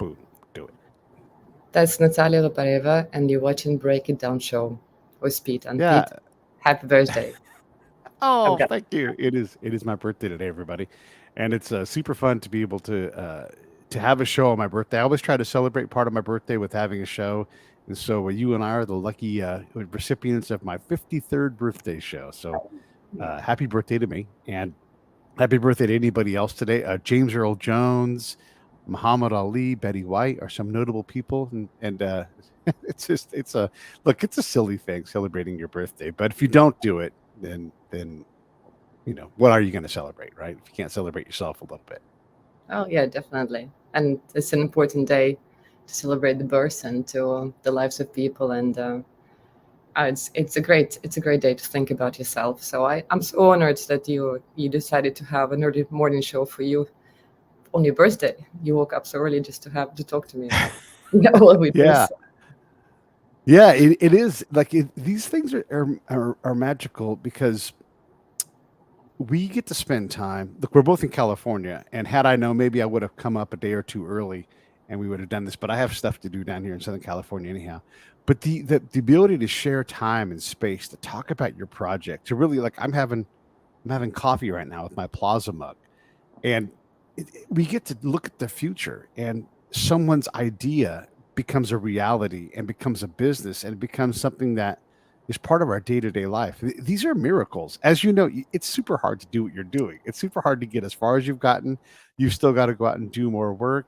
boom, do it. That's Natalya Lopareva, and you're watching Break It Down Show with Pete. And Yeah. Pete, happy birthday. I've Oh, got thank you. It is my birthday today, everybody, and it's super fun to be able to have a show on my birthday. I always try to celebrate part of my birthday with having a show, and so you and I are the lucky recipients of my 53rd birthday show. So happy birthday to me, and happy birthday to anybody else today. James Earl Jones, Muhammad Ali, Betty White are some notable people, and it's a silly thing celebrating your birthday. But if you don't do it, then what are you going to celebrate, right? If you can't celebrate yourself a little bit. Oh yeah, definitely. And it's an important day to celebrate the birth and to the lives of people. And it's a great day to think about yourself. So I'm so honored that you decided to have an early morning show for you on your birthday. You woke up so early just to have to talk to me about what we Yeah, miss. yeah, it is like these things are magical because we get to spend time. Look, we're both in California, and had I known, maybe I would have come up a day or two early, and we would have done this. But I have stuff to do down here in Southern California, anyhow. But the ability to share time and space to talk about your project, to really like, I'm having coffee right now with my Plaza mug, and we get to look at the future, and someone's idea becomes a reality and becomes a business, and it becomes something that is part of our day-to-day life. These are miracles. As you know, it's super hard to do what you're doing. It's super hard to get as far as you've gotten. You've still got to go out and do more work.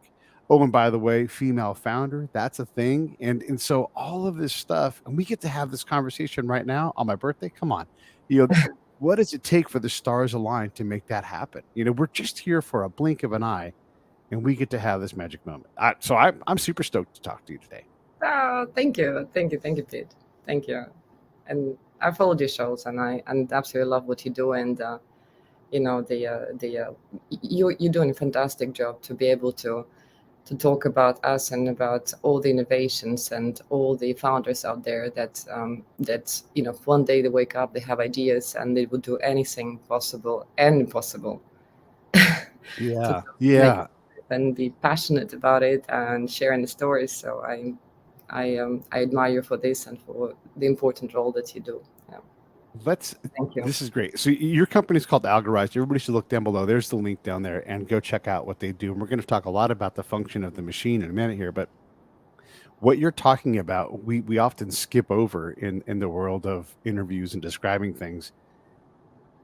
Oh, and by the way, female founder, that's a thing. And so all of this stuff, and we get to have this conversation right now on my birthday. Come on. You know, what does it take for the stars align to make that happen? We're just here for a blink of an eye, and we get to have this magic moment. So I'm super stoked to talk to you today. Oh, thank you, Pete. Thank you. And I followed your shows, and absolutely love what you do. And you're doing a fantastic job to be able to talk about us and about all the innovations and all the founders out there that one day they wake up, they have ideas, and they would do anything possible and impossible to Yeah, make it yeah. and be passionate about it and sharing the stories. So I admire you for this and for the important role that you do. Yeah. Let's. Thank you. This is great. So your company's called Algorized. Everybody should look down below. There's the link down there, and go check out what they do. And we're going to talk a lot about the function of the machine in a minute here. But what you're talking about, we often skip over in the world of interviews and describing things.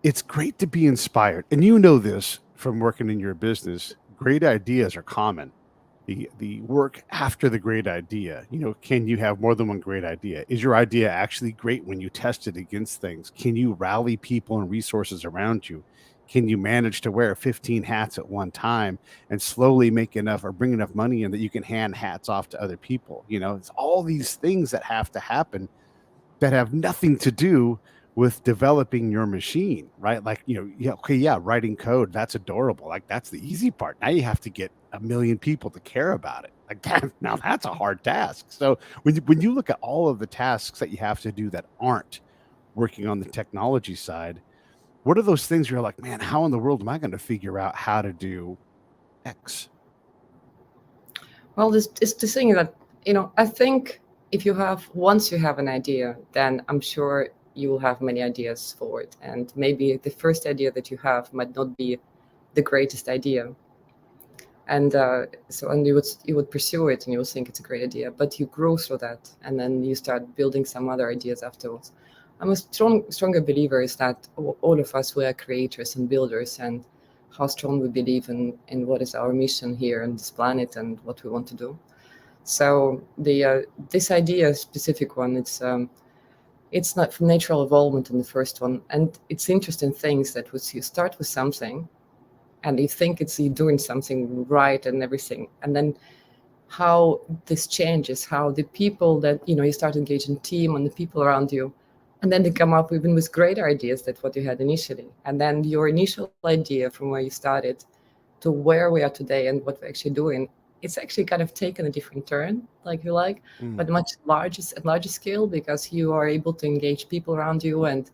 It's great to be inspired, and you know this from working in your business. Great ideas are common. The work after the great idea, can you have more than one great idea? Is your idea actually great when you test it against things? Can you rally people and resources around you? Can you manage to wear 15 hats at one time and slowly make enough or bring enough money in that you can hand hats off to other people? It's all these things that have to happen that have nothing to do with developing your machine, right? Like, yeah, okay, yeah, writing code, that's adorable. Like, that's the easy part. Now you have to get a million people to care about it. Like that, now that's a hard task. So when you look at all of the tasks that you have to do that aren't working on the technology side, what are those things you're like, man, how in the world am I going to figure out how to do X? Well, this is the thing that I think if once you have an idea, then I'm sure you will have many ideas for it, and maybe the first idea that you have might not be the greatest idea, and and you would pursue it and you would think it's a great idea, but you grow through that, and then you start building some other ideas afterwards. I'm a stronger believer is that all of us, we are creators and builders, and how strong we believe in what is our mission here on this planet and what we want to do. So the this idea, specific one, it's not from natural evolvement on the first one, and it's interesting things that was you start with something, and you think it's you doing something right and everything, and then how this changes, how the people that you start engaging team and the people around you, and then they come up even with greater ideas than what you had initially, and then your initial idea from where you started to where we are today and what we're actually doing, it's actually kind of taken a different turn, like you like, Mm. but much larger scale, because you are able to engage people around you, and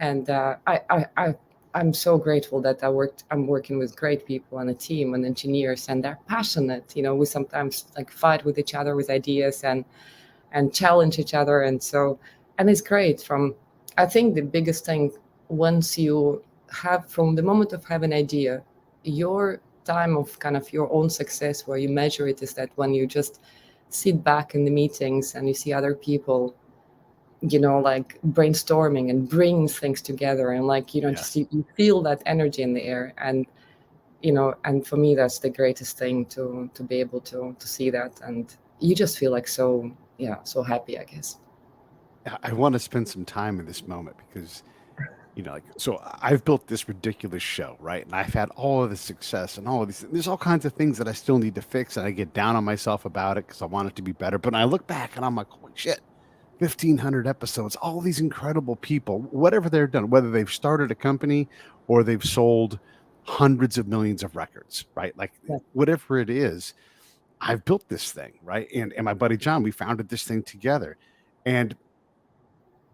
I I'm so grateful that I'm working with great people and a team and engineers, and they're passionate. We sometimes like fight with each other with ideas and challenge each other. And it's great. I think the biggest thing, once you have, from the moment of having an idea, your time of kind of your own success, where you measure it, is that when you just sit back in the meetings and you see other people, like brainstorming and bringing things together, and like, Yes. just you feel that energy in the air. And for me, that's the greatest thing, to be able to see that. And you just feel like so happy, I guess. I want to spend some time in this moment because, like, so I've built this ridiculous show, right? And I've had all of this success and all of these, there's all kinds of things that I still need to fix. And I get down on myself about it because I want it to be better. But I look back and I'm like, holy shit, 1,500 episodes, all these incredible people, whatever they've done, whether they've started a company or they've sold hundreds of millions of records, right? Like, Yeah. whatever it is, I've built this thing, right? And my buddy John, we founded this thing together. And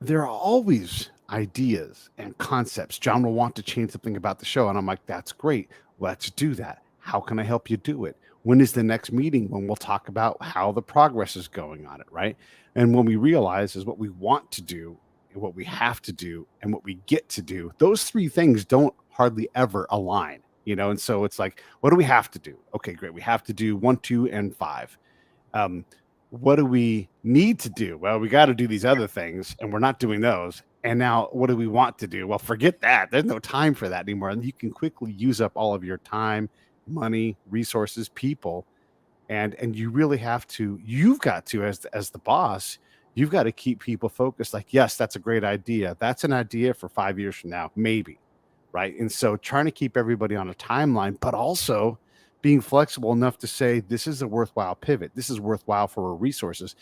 there are always ideas and concepts. John will want to change something about the show. And I'm like, that's great. Let's do that. How can I help you do it? When is the next meeting when we'll talk about how the progress is going on it, right? And when we realize is what we want to do and what we have to do and what we get to do, those three things don't hardly ever align, And so it's like, what do we have to do? Okay, great. We have to do 1, 2, and 5. Um, what do we need to do? Well, we got to do these other things, and we're not doing those. And now, what do we want to do? Well, forget that. There's no time for that anymore. And you can quickly use up all of your time, money, resources, people, and you really have to. You've got to, as the boss, you've got to keep people focused. Like, yes, that's a great idea. That's an idea for 5 years from now, maybe, right? And so, trying to keep everybody on a timeline, but also being flexible enough to say this is a worthwhile pivot. This is worthwhile for our resources.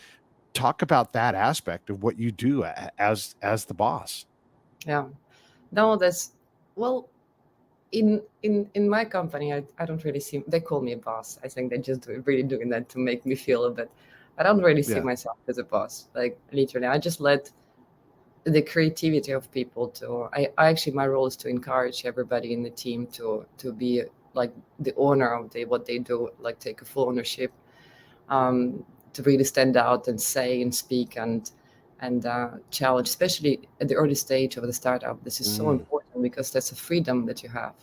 Talk about that aspect of what you do as the boss. Yeah. No, that's, well, in my company, I don't really see, they call me a boss. I think they're just really doing that to make me feel a bit. I don't really see Yeah. myself as a boss. Like, literally, I just let the creativity of people to, I actually, my role is to encourage everybody in the team to be like the owner of what they do, like take a full ownership, to really stand out and say and speak and challenge, especially at the early stage of the startup. This is so important because that's a freedom that you have,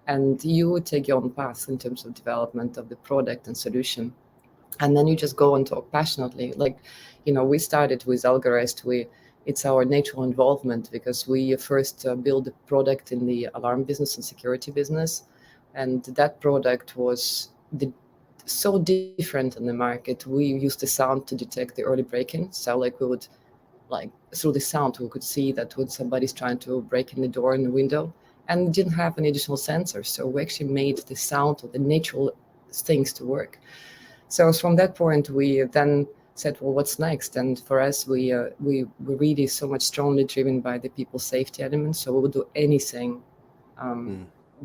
and you take your own path in terms of development of the product and solution, and then you just go and talk passionately. Like, we started with Algorized. It's our natural involvement because we first built a product in the alarm business and security business, and that product was so different in the market. We used the sound to detect the early break-in. So like we would, like through the sound, we could see that when somebody's trying to break in the door and the window, and we didn't have any additional sensors. So we actually made the sound of the natural things to work. So from that point, we then said, well, what's next? And for us, we really so much strongly driven by the people safety element. So we would do anything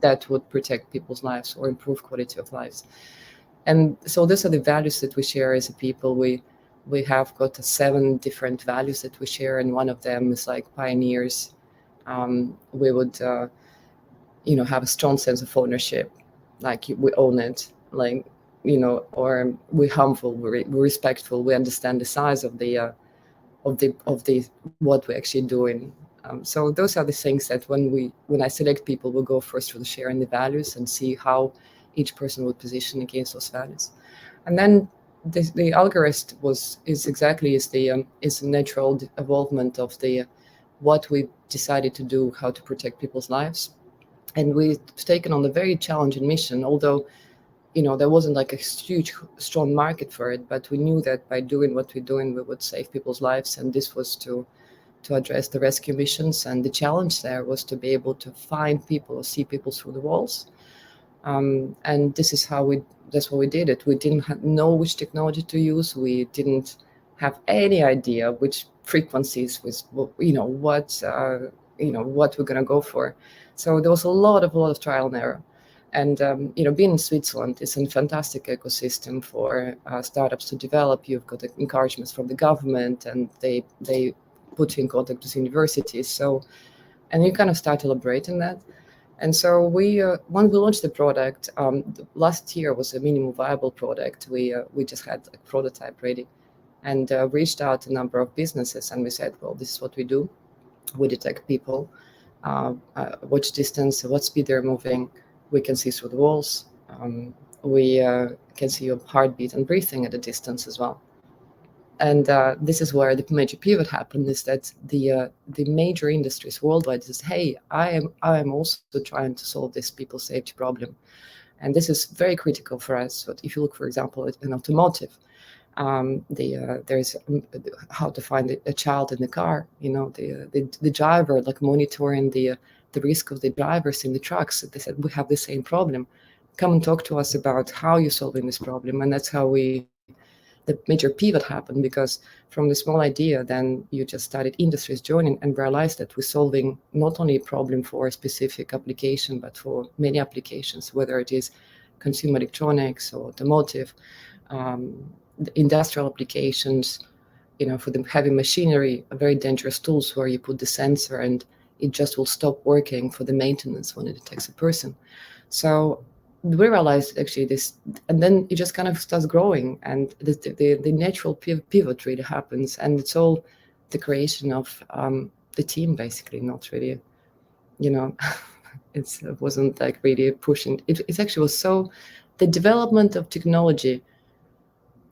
that would protect people's lives or improve quality of lives. And so these are the values that we share as a people. We have got 7 different values that we share, and one of them is like pioneers. We would, have a strong sense of ownership, like we own it, like, or we're humble, we're respectful, we understand the size of the what we're actually doing. So those are the things that when I select people, we'll go first through the sharing the values and see how each person would position against those values. And then the Algorized is the natural evolvement of what we decided to do, how to protect people's lives. And we've taken on a very challenging mission, although there wasn't like a huge, strong market for it, but we knew that by doing what we're doing, we would save people's lives. And this was to address the rescue missions. And the challenge there was to be able to find people or see people through the walls. And that's what we did it. We didn't know which technology to use. We didn't have any idea which frequencies was, what we're going to go for. So there was a lot of trial and error. And, being in Switzerland is a fantastic ecosystem for startups to develop. You've got encouragements from the government, and they put you in contact with universities. So, and you kind of start elaborating that. And so when we launched the product, last year was a minimum viable product. We just had a prototype ready, and reached out to a number of businesses, and we said, well, this is what we do. We detect people, watch distance, what speed they're moving. We can see through the walls. We can see your heartbeat and breathing at a distance as well. And this is where the major pivot happened, is that the major industries worldwide says, hey, I am also trying to solve this people safety problem. And this is very critical for us. But if you look, for example, at an automotive, there's how to find a child in the car, the driver, like monitoring the risk of the drivers in the trucks. They said, we have the same problem. Come and talk to us about how you're solving this problem. And that's how the major pivot happened, because from the small idea, then you just started industries joining and realized that we're solving not only a problem for a specific application, but for many applications, whether it is consumer electronics or automotive, industrial applications, for the heavy machinery, very dangerous tools where you put the sensor and it just will stop working for the maintenance when it detects a person. So we realized actually this, and then it just kind of starts growing, and the natural pivot really happens, and it's all the creation of the team, basically, not really, it wasn't like really pushing. It actually was so, the development of technology,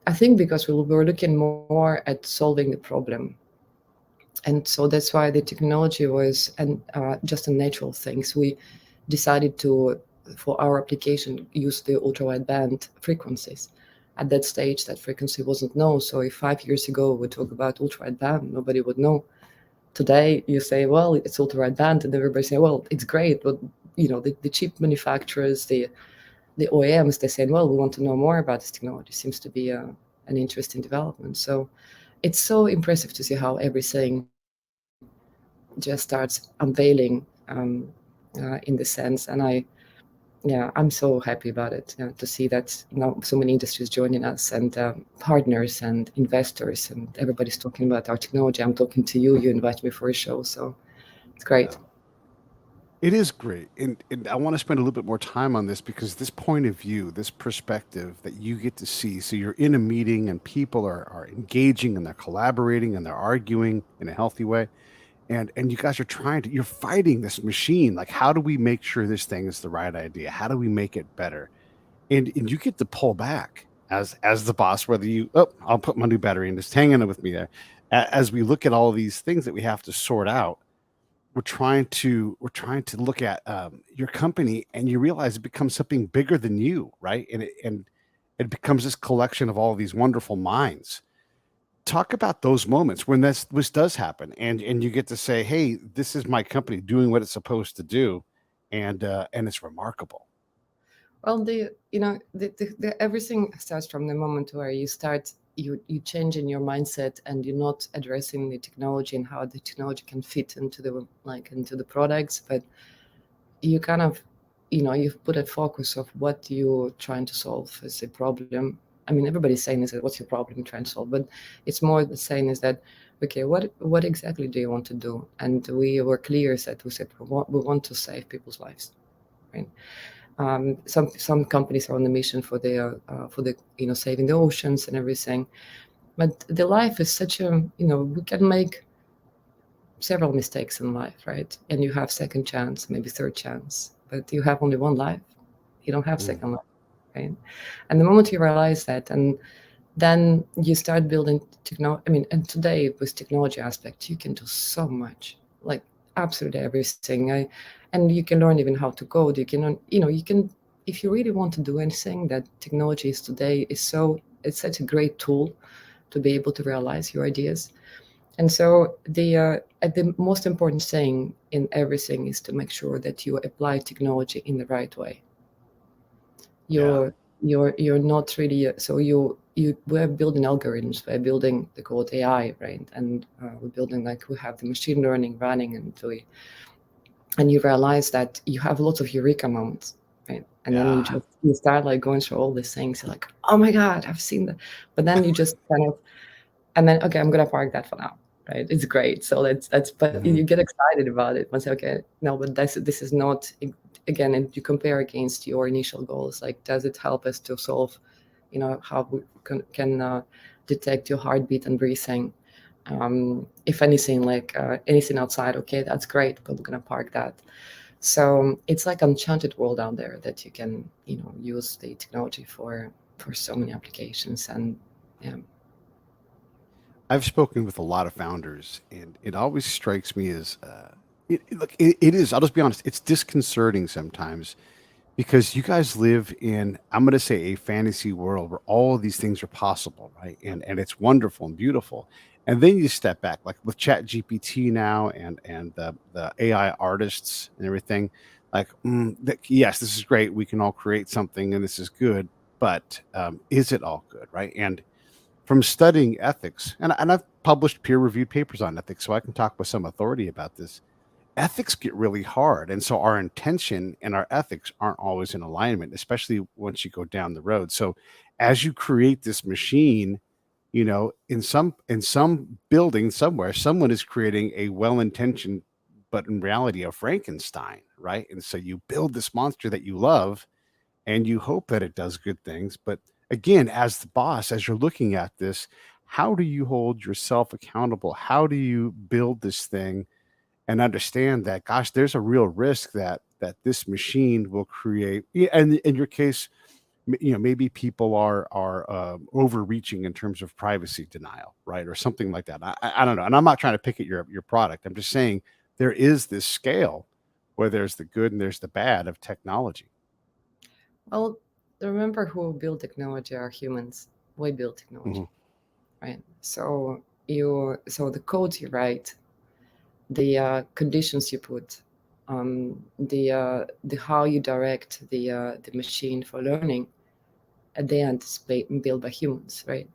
I think because we were looking more at solving the problem. And so that's why the technology was just a natural thing. So we decided to, for our application, use the ultra-wideband frequencies. At that stage, that frequency wasn't known. So if 5 years ago we talk about ultra-wideband, nobody would know. Today you say, well, it's ultra-wideband, and everybody say, well, it's great, but the chip manufacturers, the OEMs, they say, well, we want to know more about this technology. It seems to be an interesting development. So it's so impressive to see how everything just starts unveiling in the sense. And I'm so happy about it, to see that now so many industries joining us, and partners and investors, and everybody's talking about our technology. I'm talking to you. You invite me for a show, so it's great. It is great. And I want to spend a little bit more time on this, because this point of view, this perspective that you get to see. So you're in a meeting and people are engaging and they're collaborating and they're arguing in a healthy way. And you guys are you're fighting this machine. Like, how do we make sure this thing is the right idea? How do we make it better? And you get to pull back as the boss, whether I'll put my new battery in, just hang in with me there. As we look at all these things that we have to sort out, we're trying to look at your company, and you realize it becomes something bigger than you, right? And it becomes this collection of all of these wonderful minds. Talk about those moments when this does happen, and you get to say, hey, this is my company doing what it's supposed to do, and it's remarkable. Well, everything starts from the moment where you start, you change in your mindset, and you're not addressing the technology and how the technology can fit into the products, but you kind of, you've put a focus of what you're trying to solve as a problem. I mean, everybody's saying is that, what's your problem you're trying to solve? But it's more the saying is that, okay, what exactly do you want to do? And we were clear that we said we want to save people's lives, right? Some companies are on the mission for the saving the oceans and everything, but the life is such a, we can make several mistakes in life, right? And you have second chance, maybe third chance, but you have only one life. You don't have second life, right? And the moment you realize that, and then you start building technology. I mean, and today with technology aspect, you can do so much, like absolutely everything. And you can learn even how to code. You can, you can, if you really want to do anything, that technology is today it's such a great tool to be able to realize your ideas. And so the most important thing in everything is to make sure that you apply technology in the right way. You're not really, so we're building algorithms, we're building the code AI, right? And we're building, like, we have the machine learning running, and you realize that you have lots of eureka moments, right? And then you start like going through all these things. You're like, oh my God, I've seen that. But then you just kind of, and then, okay, I'm gonna park that for now. right? It's great. So but Mhm. you get excited about it. Once, okay, no, but this is not, again, and you compare against your initial goals. Like, does it help us to solve, how we can detect your heartbeat and breathing? If anything, like anything outside, okay, that's great, but we're gonna park that. So it's like enchanted world out there that you can, use the technology for so many applications. And yeah. I've spoken with a lot of founders, and it always strikes me as look, it is. I'll just be honest. It's disconcerting sometimes because you guys live in, I'm going to say, a fantasy world where all of these things are possible, right? And it's wonderful and beautiful. And then you step back, like with Chat GPT now, and the AI artists and everything. Like, yes, this is great. We can all create something, and this is good. But is it all good, right? And from studying ethics, and I've published peer-reviewed papers on ethics, so I can talk with some authority about this. Ethics get really hard, and so our intention and our ethics aren't always in alignment, especially once you go down the road. So, as you create this machine, in some building somewhere, someone is creating a well-intentioned, but in reality, a Frankenstein, right? And so you build this monster that you love, and you hope that it does good things. But again, as the boss, as you're looking at this, how do you hold yourself accountable? How do you build this thing and understand that, gosh, there's a real risk that this machine will create? Yeah, and in your case, maybe people are overreaching in terms of privacy denial, right, or something like that. I don't know, and I'm not trying to pick at your product. I'm just saying there is this scale where there's the good and there's the bad of technology. Well, remember, who build technology are humans. We build technology, Hmm. right? So the code you write, the conditions you put, the how you direct the machine for learning, at the end is built by humans, right?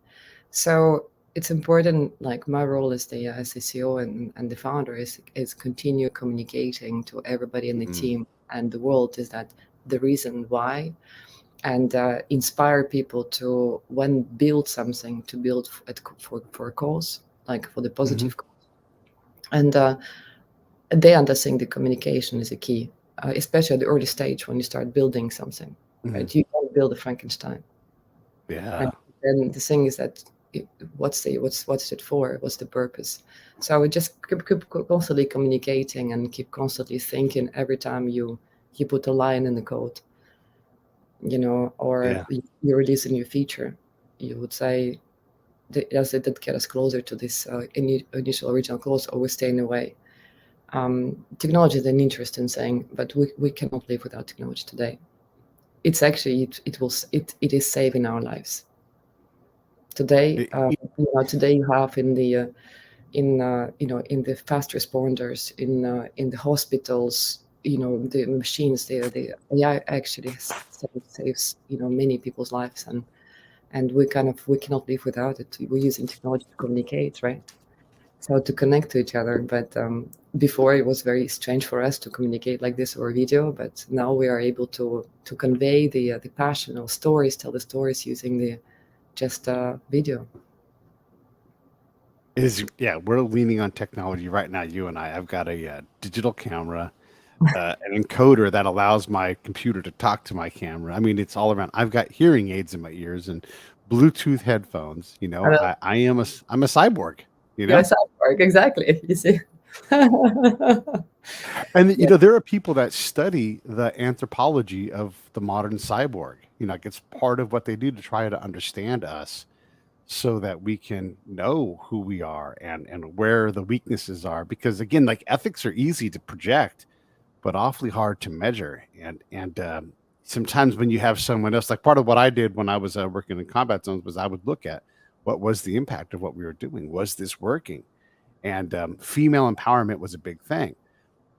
So it's important. Like, my role as the CEO and the founder is continue communicating to everybody in the Mm. team and the world, is that the reason why, and inspire people to, when build something, to build for a cause, like for the Hmm. positive cause. And they understand the communication is a key, especially at the early stage when you start building something, Hmm. right? You can build a Frankenstein, right? Yeah. And the thing is that, what's it for? What's the purpose? So I would just keep constantly communicating and keep constantly thinking every time you put a line in the code, or Yeah. you release a new feature. You would say, does it get us closer to this initial original cause, or we're staying away? Technology is an interesting thing, but we cannot live without technology today. It's actually, it is saving our lives today. It- it- Today you have in the fast responders, in the hospitals, the machines there, the AI actually saves many people's lives. And we cannot live without it. We're using technology to communicate, right? So to connect to each other. But before, it was very strange for us to communicate like this over video. But now we are able to convey the passion or stories, tell the stories using the just video. is Yeah, we're leaning on technology right now. You and I. I've got a digital camera, an encoder that allows my computer to talk to my camera. I mean, it's all around. I've got hearing aids in my ears and Bluetooth headphones. And I'm a cyborg. You you're a know, cyborg, exactly. You see. and Yeah. there are people that study the anthropology of the modern cyborg. Like it's part of what they do to try to understand us so that we can know who we are and where the weaknesses are, because again, like ethics are easy to project but awfully hard to measure. And sometimes when you have someone else, like part of what I did when I was working in combat zones, was I would look at what was the impact of what we were doing. Was this working? And female empowerment was a big thing.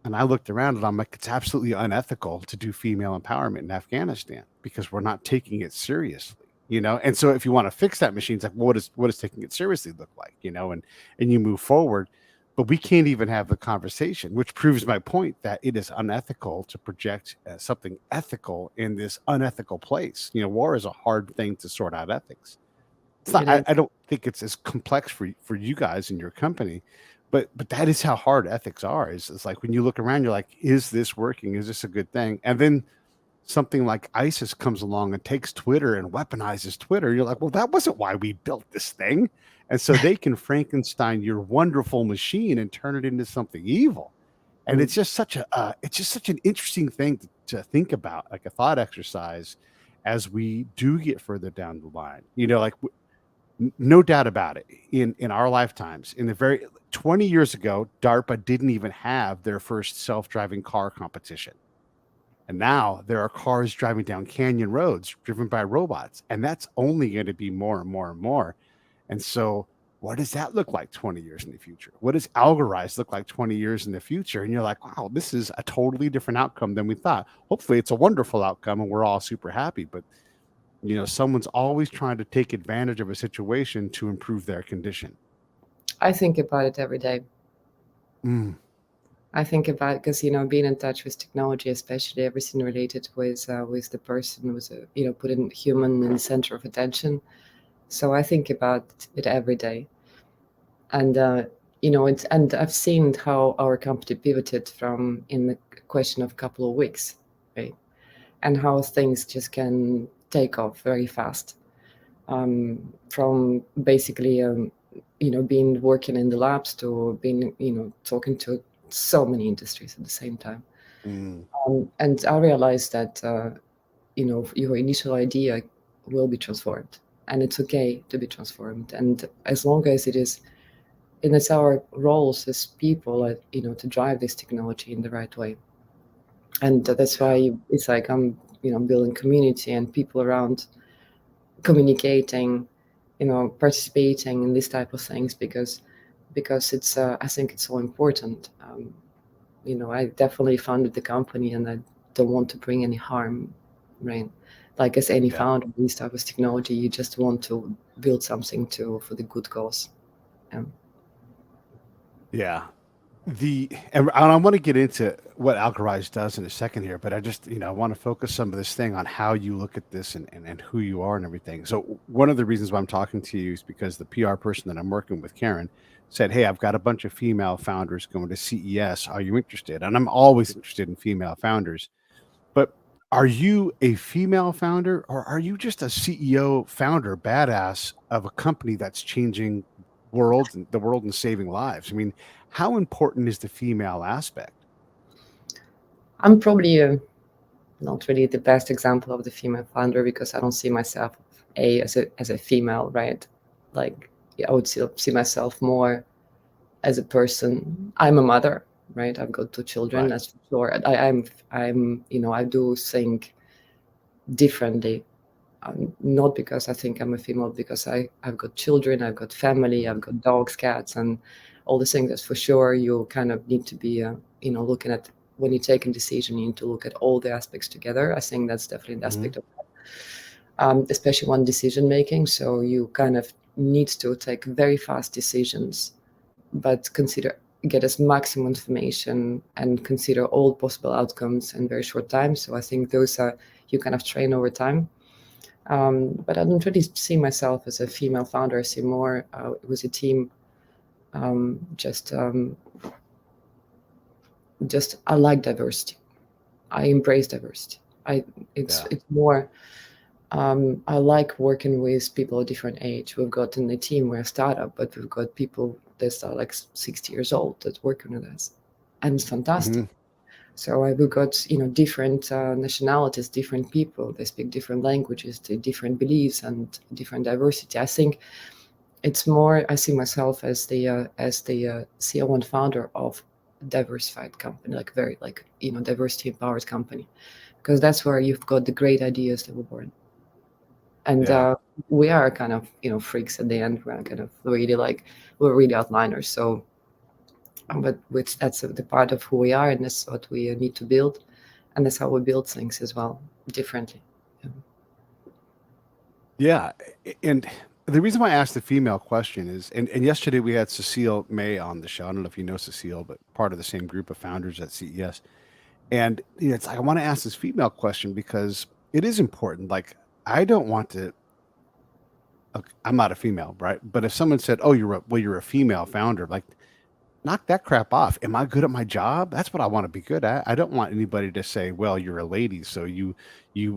And I looked around and I'm like, it's absolutely unethical to do female empowerment in Afghanistan because we're not taking it seriously. And so if you want to fix that machine, it's like, well, what does taking it seriously look like? And you move forward, but we can't even have the conversation, which proves my point that it is unethical to project something ethical in this unethical place. War is a hard thing to sort out ethics. It's not. It is. I don't think it's as complex for you guys in your company, but that is how hard ethics are. Is like when you look around, you're like, is this working? Is this a good thing? And then something like ISIS comes along and takes Twitter and weaponizes Twitter. You're like, well, that wasn't why we built this thing. And so they can Frankenstein your wonderful machine and turn it into something evil. And Mm. it's just such an interesting thing to think about, like a thought exercise as we do get further down the line. Like no doubt about it. In our lifetimes, in the very 20 years ago, DARPA didn't even have their first self-driving car competition. And now there are cars driving down canyon roads driven by robots. And that's only going to be more and more and more. And so, what does that look like 20 years in the future? What does Algorized look like 20 years in the future? And you're like, wow, this is a totally different outcome than we thought. Hopefully, it's a wonderful outcome and we're all super happy. But, someone's always trying to take advantage of a situation to improve their condition. I think about it every day. Mm, I think about, because being in touch with technology, especially everything related with the person, with putting human in the center of attention. So I think about it every day, and and I've seen how our company pivoted from in the question of a couple of weeks, right, and how things just can take off very fast, from basically being working in the labs to being talking to so many industries at the same time. mm, And I realized that your initial idea will be transformed, and it's okay to be transformed. And as long as it is, and it's our roles as people, to drive this technology in the right way. And that's yeah. why it's like I'm, building community and people around, communicating, participating in these type of things, because it's I think it's so important. I definitely founded the company, and I don't want to bring any harm, right? Like as any Yeah. founder of this type of technology, you just want to build something for the good cause. Um, Yeah. And I want to get into what Algorized does in a second here, but I just, I want to focus some of this thing on how you look at this and who you are and everything. So one of the reasons why I'm talking to you is because the PR person that I'm working with, Karen, said, hey, I've got a bunch of female founders going to CES. Are you interested? And I'm always interested in female founders. But are you a female founder or are you just a CEO founder badass of a company that's changing the world and saving lives? I mean, how important is the female aspect? I'm probably not really the best example of the female founder, because I don't see myself as a female, right? Like, I would see myself more as a person. I'm a mother, right? I've got two children, Right. that's for sure. I'm I do think differently. Not because I think I'm a female, because I've got children, I've got family, I've got dogs, cats, and all the things. That's for sure. You kind of need to be, looking at, when you take a decision, you need to look at all the aspects together. I think that's definitely an Mhm. aspect of, especially one decision making. So you kind of need to take very fast decisions, but get as maximum information and consider all possible outcomes in very short time. So I think those are, you kind of train over time. But I don't really see myself as a female founder. I see more with a team. Just I like diversity. I embrace diversity. I Yeah. it's more. I like working with people of different age. We've got in the team, we're a startup, but we've got people that are like 60 years old that working with us, and it's fantastic. Mhm. So we've got different nationalities, different people. They speak different languages, different beliefs, and different diversity. I think it's more. I see myself as the CEO and founder of a diversified company, like very like diversity empowered company, because that's where you've got the great ideas that were born. And Yeah. we are kind of freaks at the end. We're kind of really like, we're really outliners. So but which that's the part of who we are, and that's what we need to build, and that's how we build things as well, differently. Yeah. Yeah. And the reason why I asked the female question is, and yesterday we had Cecile May on the show. I don't know if you know Cecile, but part of the same group of founders at CES. And it's like, I want to ask this female question because it is important. Like, I don't want to I'm not a female, right? But if someone said, "Oh, you're a female founder," like, knock that crap off. Am I good at my job? That's what I want to be good at. I don't want anybody to say, "Well, you're a lady, so you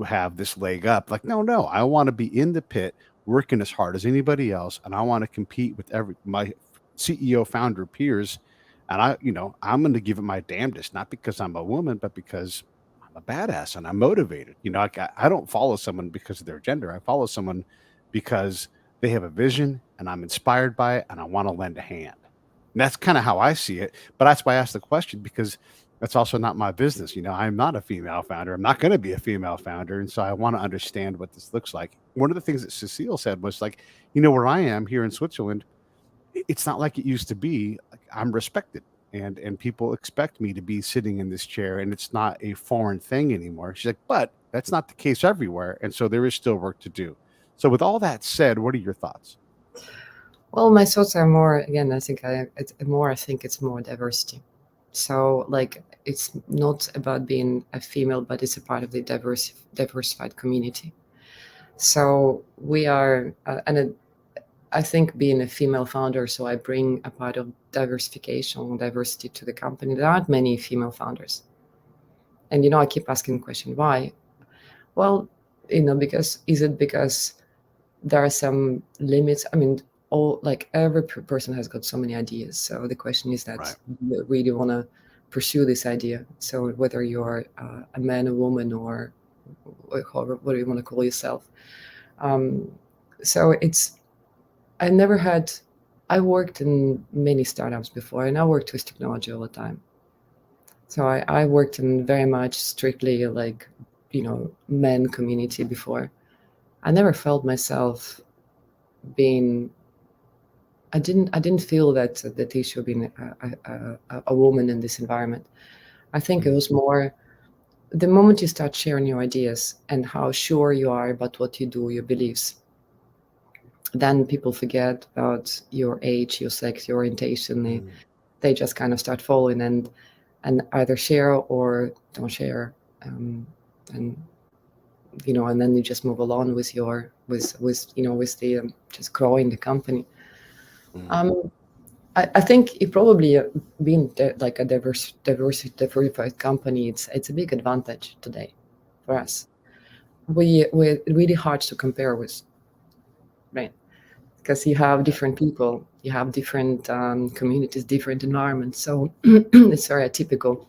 have this leg up." Like, no, no. I want to be in the pit, working as hard as anybody else, and I want to compete with every my CEO founder peers. And I'm going to give it my damnedest, not because I'm a woman, but because I'm a badass and I'm motivated. Like, I don't follow someone because of their gender. I follow someone because they have a vision, and I'm inspired by it, and I want to lend a hand. And that's kind of how I see it. But that's why I asked the question, because that's also not my business. I'm not a female founder. I'm not going to be a female founder. And so I want to understand what this looks like. One of the things that Cecile said was like, where I am here in Switzerland, it's not like it used to be. Like, I'm respected, and people expect me to be sitting in this chair, and it's not a foreign thing anymore. She's like, but that's not the case everywhere. And so there is still work to do. So with all that said, what are your thoughts? Well, my thoughts are more, again, I think it's more diversity. So like, it's not about being a female, but it's a part of the diversified community. So we are, I think being a female founder, so I bring a part of diversity to the company. There aren't many female founders. And, I keep asking the question, why? Well, because there are some limits? I mean, every person has got so many ideas. So the question is that, Right. you really want to pursue this idea. So whether you're a man, a woman, or what do you want to call yourself? So I worked in many startups before, and I worked with technology all the time. So I worked in very much strictly men community before. I never felt myself being. I didn't feel that issue of being a woman in this environment. I think it was more the moment you start sharing your ideas and how sure you are about what you do, your beliefs, then people forget about your age, your sex, your orientation. They just kind of start following and either share or don't share, and and then you just move along with the just growing the company. I think it probably being like a diversified company, it's a big advantage today for us. We're really hard to compare with, right? Because you have different people, you have different communities, different environments. So it's very atypical.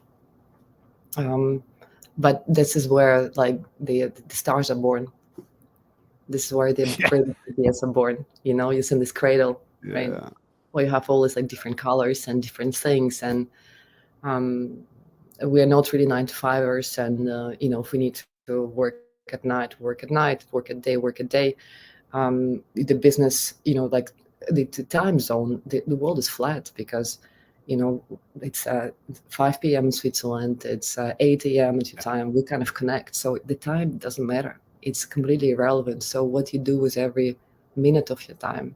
But this is where the stars are born. This is where the great ideas are born. You're in this cradle, right? Yeah. Where you have all these different colors and different things, and we are not really 9-to-5ers. And if we need to work at night, work at day. The business, the time zone, the world is flat because it's 5 p.m. in Switzerland, it's 8 a.m. at your time. We kind of connect, so the time doesn't matter. It's completely irrelevant. So what you do with every minute of your time,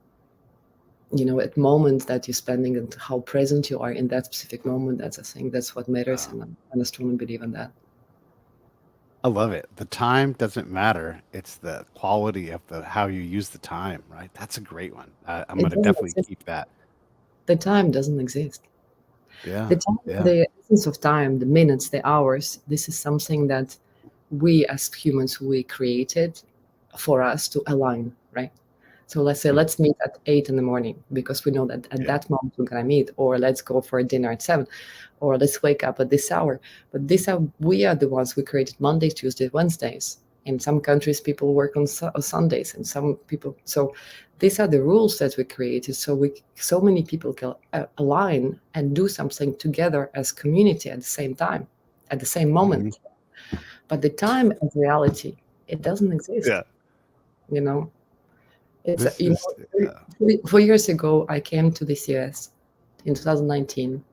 at moments that you're spending, and how present you are in that specific moment, that's, I think, that's what matters. And I strongly believe in that. I love it. The time doesn't matter. It's the quality of how you use the time, right? That's a great one. I'm going to definitely keep that. The time doesn't exist. Yeah. The time, Yeah. the essence of time, the minutes, the hours, this is something that we as humans, we created for us to align, right? So let's say, let's meet at 8 in the morning because we know that at that moment we're going to meet, or let's go for a dinner at 7, or let's wake up at this hour. But this hour, we are the ones who created Mondays, Tuesdays, Wednesdays. In some countries, people work on Sundays, and some people. So these are the rules that we created. So many people can align and do something together as community at the same time, at the same moment. But the time as reality, it doesn't exist. Yeah. It's 4 years ago, I came to this US in 2019.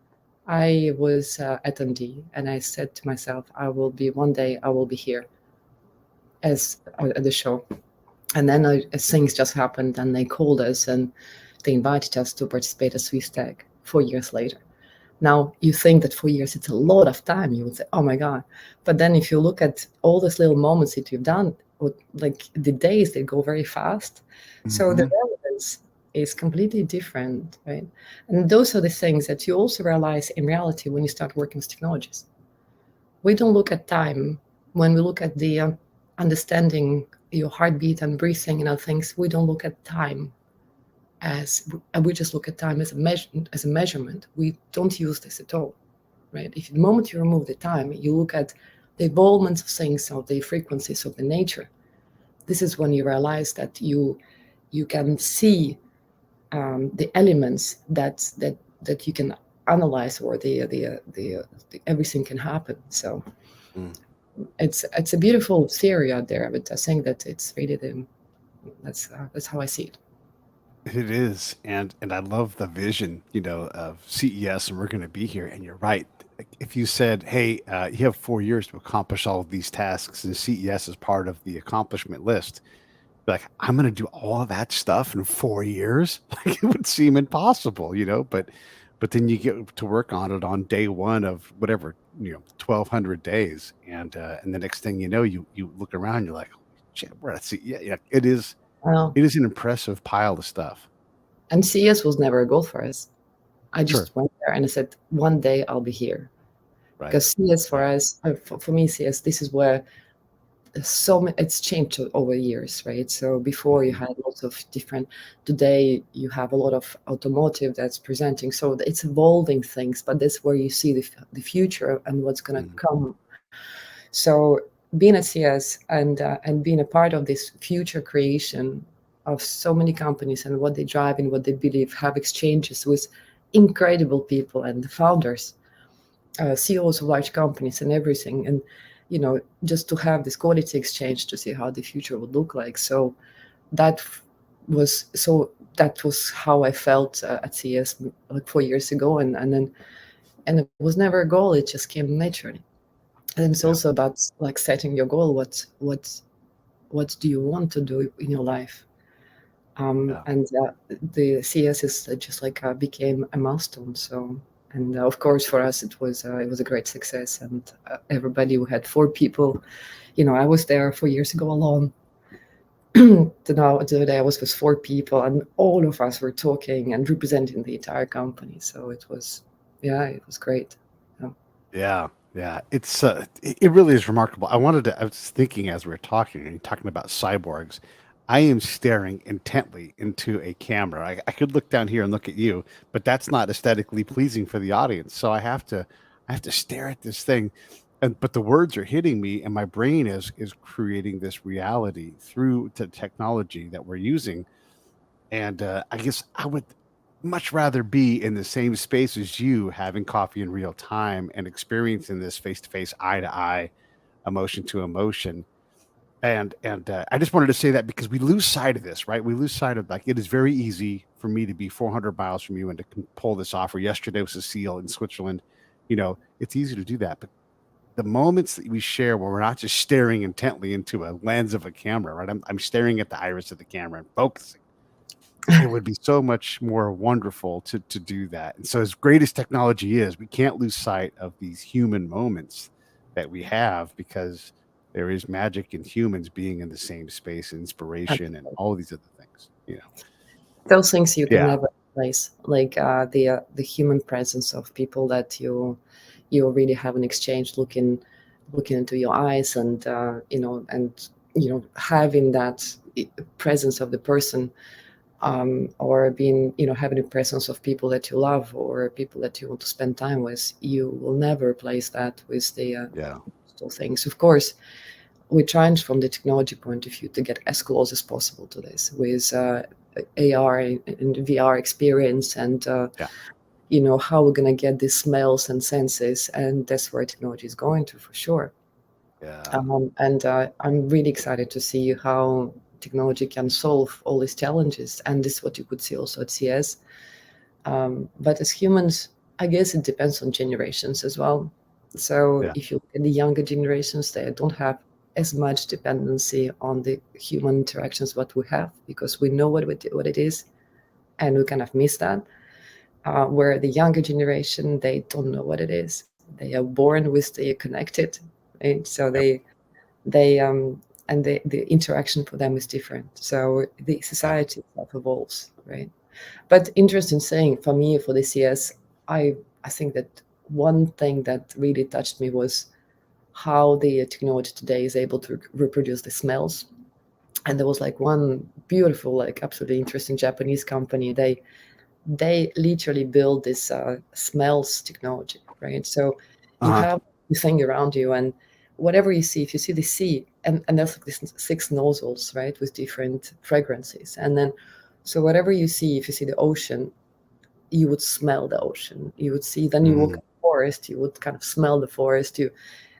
I was at MD, and I said to myself, one day I will be here as at the show. And then things just happened, and they called us and they invited us to participate at Swiss Tech 4 years later. Now, you think that 4 years, it's a lot of time. You would say, oh my God. But then if you look at all these little moments that you've done, like the days, they go very fast. So the Hmm. relevance is completely different, right? And those are the things that you also realize in reality when you start working with technologies. We don't look at time when we look at the understanding your heartbeat and breathing and other things. We don't look at time as we just look at time as a measurement. We don't use this at all, right? If the moment you remove the time, you look at the evolvements of things, of the frequencies of the nature. This is when you realize that you can see the elements that you can analyze, or the everything can happen. So Mm. it's a beautiful theory out there, but I think that it's really that's how I see it. It is, and I love the vision, of CES, and we're going to be here. And you're right. If you said, "Hey, you have 4 years to accomplish all of these tasks," and CES is part of the accomplishment list, be like, I'm going to do all of that stuff in 4 years. Like it would seem impossible, but then you get to work on it on day one of whatever, 1,200 days. And the next thing you know, you look around, you're like, shit, we're at CES. Yeah, yeah, Well, it is an impressive pile of stuff. and CS was never a goal for us. I Sure. just went there and I said, one day I'll be here. Right. Because CS for Right. us, for me, CS, this is where it's changed over years, right? So before you Mhm. had lots of different, today you have a lot of automotive that's presenting. So it's evolving things, but that's where you see the future and what's going to Mhm. come. So being at CS and being a part of this future creation of so many companies and what they drive and what they believe, have exchanges with incredible people and the founders, CEOs of large companies and everything, and just to have this quality exchange to see how the future would look like. So that that was how I felt at CS like 4 years ago, and it was never a goal; it just came naturally. And it's Yeah. also about like setting your goal. What do you want to do in your life? Yeah. And the CS is just like became a milestone. So, and of course for us it was a great success. And everybody, we had 4 people. I was there 4 years ago alone. Now today I was with 4 people, and all of us were talking and representing the entire company. So it was, yeah, it was great. Yeah. Yeah, yeah. It really is remarkable. I was thinking as we were talking and talking about cyborgs, I am staring intently into a camera. I could look down here and look at you, but that's not aesthetically pleasing for the audience. So I have to stare at this thing. But the words are hitting me, and my brain is creating this reality through the technology that we're using. And I guess I would much rather be in the same space as you, having coffee in real time and experiencing this face to face, eye to eye, emotion to emotion. And I just wanted to say that because we lose sight of this, right? We lose sight of, like, it is very easy for me to be 400 miles from you and to pull this off. Or yesterday was a seal in Switzerland. It's easy to do that, but the moments that we share where we're not just staring intently into a lens of a camera, right? I'm staring at the iris of the camera and focusing. It would be so much more wonderful to do that. And so as great as technology is, we can't lose sight of these human moments that we have, because there is magic in humans being in the same space, and inspiration and all of these other things. Those things you can Yeah. never replace, like the human presence of people that you really have an exchange, looking into your eyes, and having that presence of the person, or being having the presence of people that you love or people that you want to spend time with. You will never replace that with the Yeah. digital things. Of course, we're trying from the technology point of view to get as close as possible to this with AR and VR experience, and Yeah. how we're going to get these smells and senses, and that's where technology is going to, for sure. Yeah. And I'm really excited to see how technology can solve all these challenges, and this is what you could see also at CS. But as humans, I guess it depends on generations as well. So Yeah. if you look at the younger generations, they don't have as much dependency on the human interactions what we have, because we know what it is, and we kind of miss that. Where the younger generation, they don't know what it is. They are born with the connected, right? So Yep. they and the interaction for them is different. So the Yeah. society itself evolves, right? But interesting saying for me, for the CS, I think that one thing that really touched me was how the technology today is able to reproduce the smells. And there was like one beautiful, like absolutely interesting Japanese company. They literally build this smells technology, right? So you Uh-huh. have the thing around you, and whatever you see, if you see the sea, and there's like these 6 nozzles, right, with different fragrances, and then so whatever you see, if you see the ocean, you would smell the ocean. You would see, then you walk in Mm, the forest, you would kind of smell the forest. You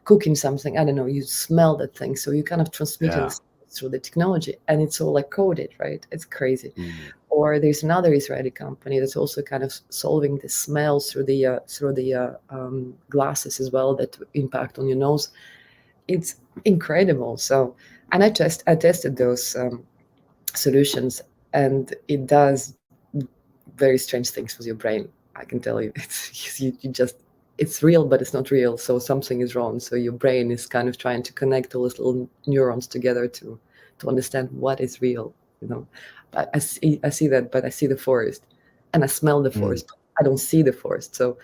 cooking something, I don't know, you smell that thing. So you kind of transmitting yeah. this through the technology, and it's all like coded, right? It's crazy. Mm, Or there's another Israeli company that's also kind of solving the smells through the glasses as well that impact on your nose. It's incredible. So, and I tested those solutions, and it does very strange things with your brain. I can tell you, it's you just it's real, but it's not real. So something is wrong. So your brain is kind of trying to connect all these little neurons together to understand what is real. You know, but I see that, but I see the forest, and I smell the mm. forest. I don't see the forest. So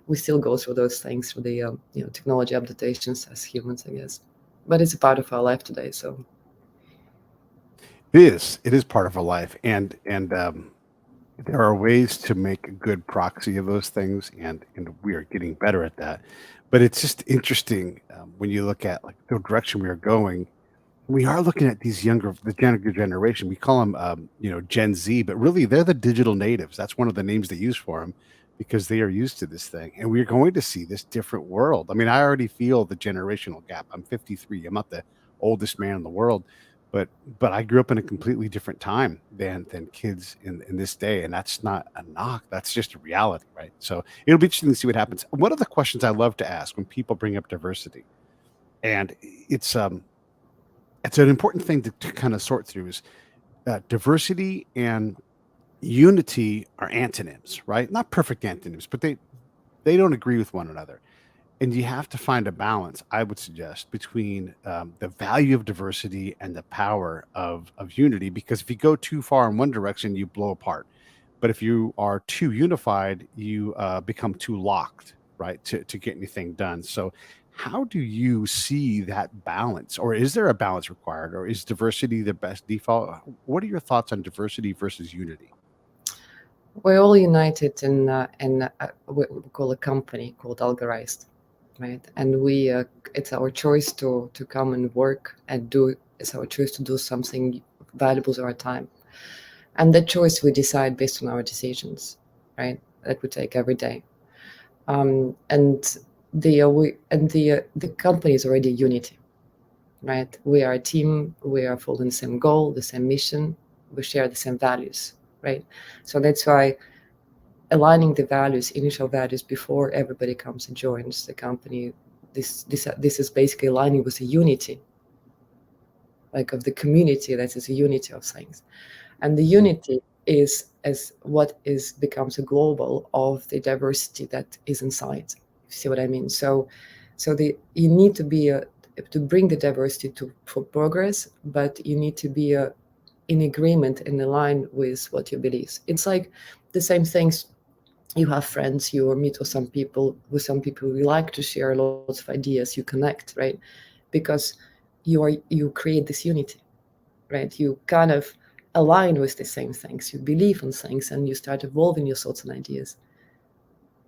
we still go through those things through the technology adaptations as humans, I guess. But it's a part of our life today. So It is. It is part of our life, and there are ways to make a good proxy of those things, and we are getting better at that. But it's just interesting when you look at like the direction we are going. We are looking at the younger generation. We call them, Gen Z, but really they're the digital natives. That's one of the names they use for them because they are used to this thing. And we're going to see this different world. I mean, I already feel the generational gap. I'm 53. I'm not the oldest man in the world, but I grew up in a completely different time than kids in this day. And that's not a knock. That's just a reality, right? So it'll be interesting to see what happens. One of the questions I love to ask when people bring up diversity, and it's an important thing to kind of sort through is diversity and unity are antonyms, right? Not perfect antonyms, but they don't agree with one another. And you have to find a balance, I would suggest, between the value of diversity and the power of unity. Because if you go too far in one direction, you blow apart. But if you are too unified, you become too locked, right, to get anything done. So, how do you see that balance, or is there a balance required, or is diversity the best default? What are your thoughts on diversity versus unity? we're all united in what we call a company called Algorized, right? And it's our choice to come and work and do. It's our choice to do something valuable to our time, and that choice we decide based on our decisions, right? That we take every day. And the company is already unity, right? We are a team. We are following the same goal, the same mission. We share the same values, right? So that's why aligning the values, initial values, before everybody comes and joins the company. This is basically aligning with the unity, like of the community. That is a unity of things, and the Mhm. unity is as what is becomes a global of the diversity that is inside. You see what I mean? So the you need to be to bring the diversity to for progress, but you need to be in agreement and align with what you believe. It's like the same things. You have friends, you meet with some people you like to share lots of ideas, you connect, right? Because you create this unity, right? You kind of align with the same things, you believe in things, and you start evolving your thoughts and ideas.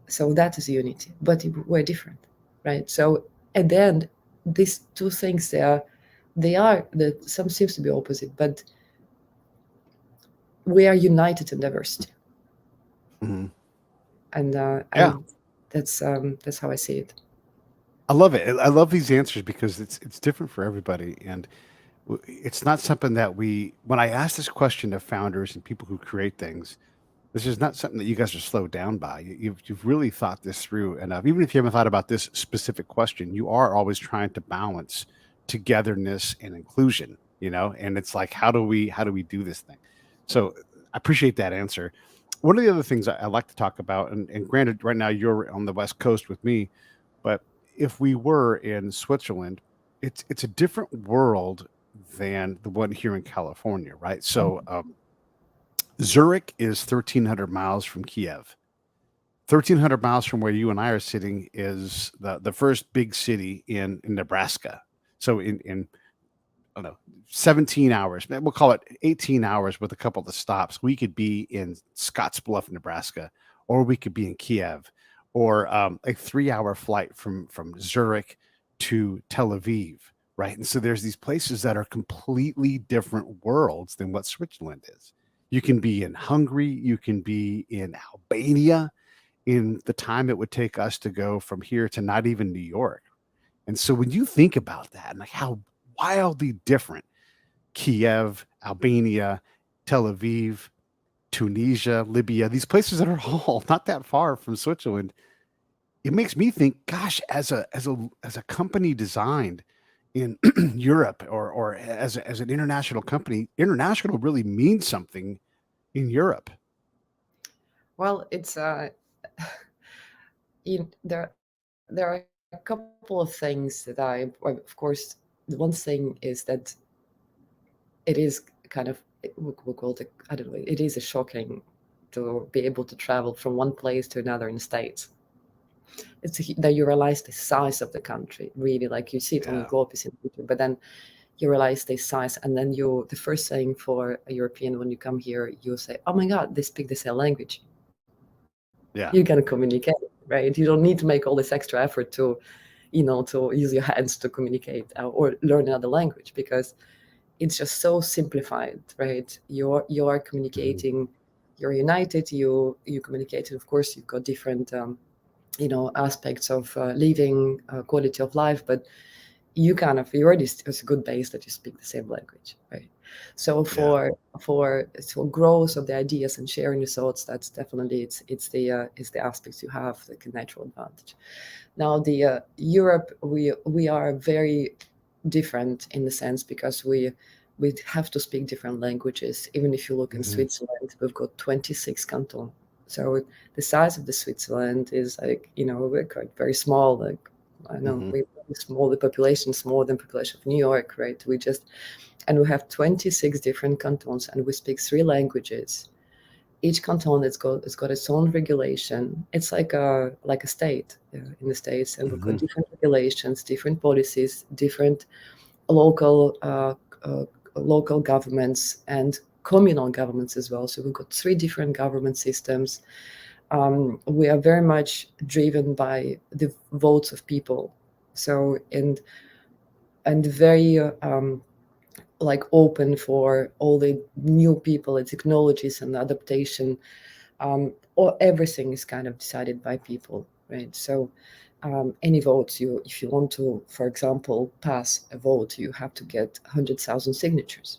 So that is unity, but we're different, right? So at the end, these two things, they are that some seems to be opposite, but we are united in diversity. Mhm. and Yeah, and that's how I see it. I love it. I love these answers because it's different for everybody, and it's not something that we. When I ask this question of founders and people who create things, this is not something that you guys are slowed down by. You've really thought this through enough. Even if you haven't thought about this specific question, you are always trying to balance togetherness and inclusion. And it's like, how do we do this thing? So I appreciate that answer. One of the other things I like to talk about, and granted, right now you're on the West Coast with me, but if we were in Switzerland, it's a different world than the one here in California, right? So Zurich is 1,300 miles from Kiev. 1,300 miles from where you and I are sitting is the first big city in Nebraska. So in I don't know, 17 hours, we'll call it 18 hours with a couple of stops, we could be in Scottsbluff, Nebraska, or we could be in Kiev, or a 3 hour flight from Zurich to Tel Aviv, right? And so there's these places that are completely different worlds than what Switzerland is. You can be in Hungary, you can be in Albania in the time it would take us to go from here to not even New York. And so when you think about that and like how wildly different Kiev, Albania, Tel Aviv, Tunisia, Libya, these places that are all not that far from Switzerland, it makes me think, gosh, as a company designed in Europe or as an international company, international really means something in Europe. Well, it's there are a couple of things that of course, the one thing is that it is kind of, we call it, I don't know, it is a shocking to be able to travel from one place to another in the States. It's that you realize the size of the country, really, like you see it on the Yeah. globe, you see the picture, but then you realize the size, and then the first thing for a European when you come here, you say, oh my God, they speak the same language. Yeah. You can communicate, right? You don't need to make all this extra effort to use your hands to communicate or learn another language, because it's just so simplified, right? You're Mhm. communicating, you're united, you communicate, and of course you've got different aspects of living, quality of life, but you already, it's a good base that you speak the same language, right? So Yeah. for growth of the ideas and sharing your thoughts, that's definitely, it's the aspects you have, like a natural advantage. Now the Europe, we are very different in the sense, because we have to speak different languages. Even if you look in Mhm. Switzerland, we've got 26 cantons. So the size of the Switzerland is like, we're quite very small. Like, I know Mhm. we small, the population is smaller than population of New York, right? And we have 26 different cantons, and we speak three languages. Each canton it's got its own regulation. It's like a state in the States, and we've got Mhm. different regulations, different policies, different local local governments and communal governments as well. So we've got three different government systems. We are very much driven by the votes of people. So and very like open for all the new people and technologies and adaptation. Or everything is kind of decided by people, right? So any votes, if you want to, for example, pass a vote, you have to get 100,000 signatures.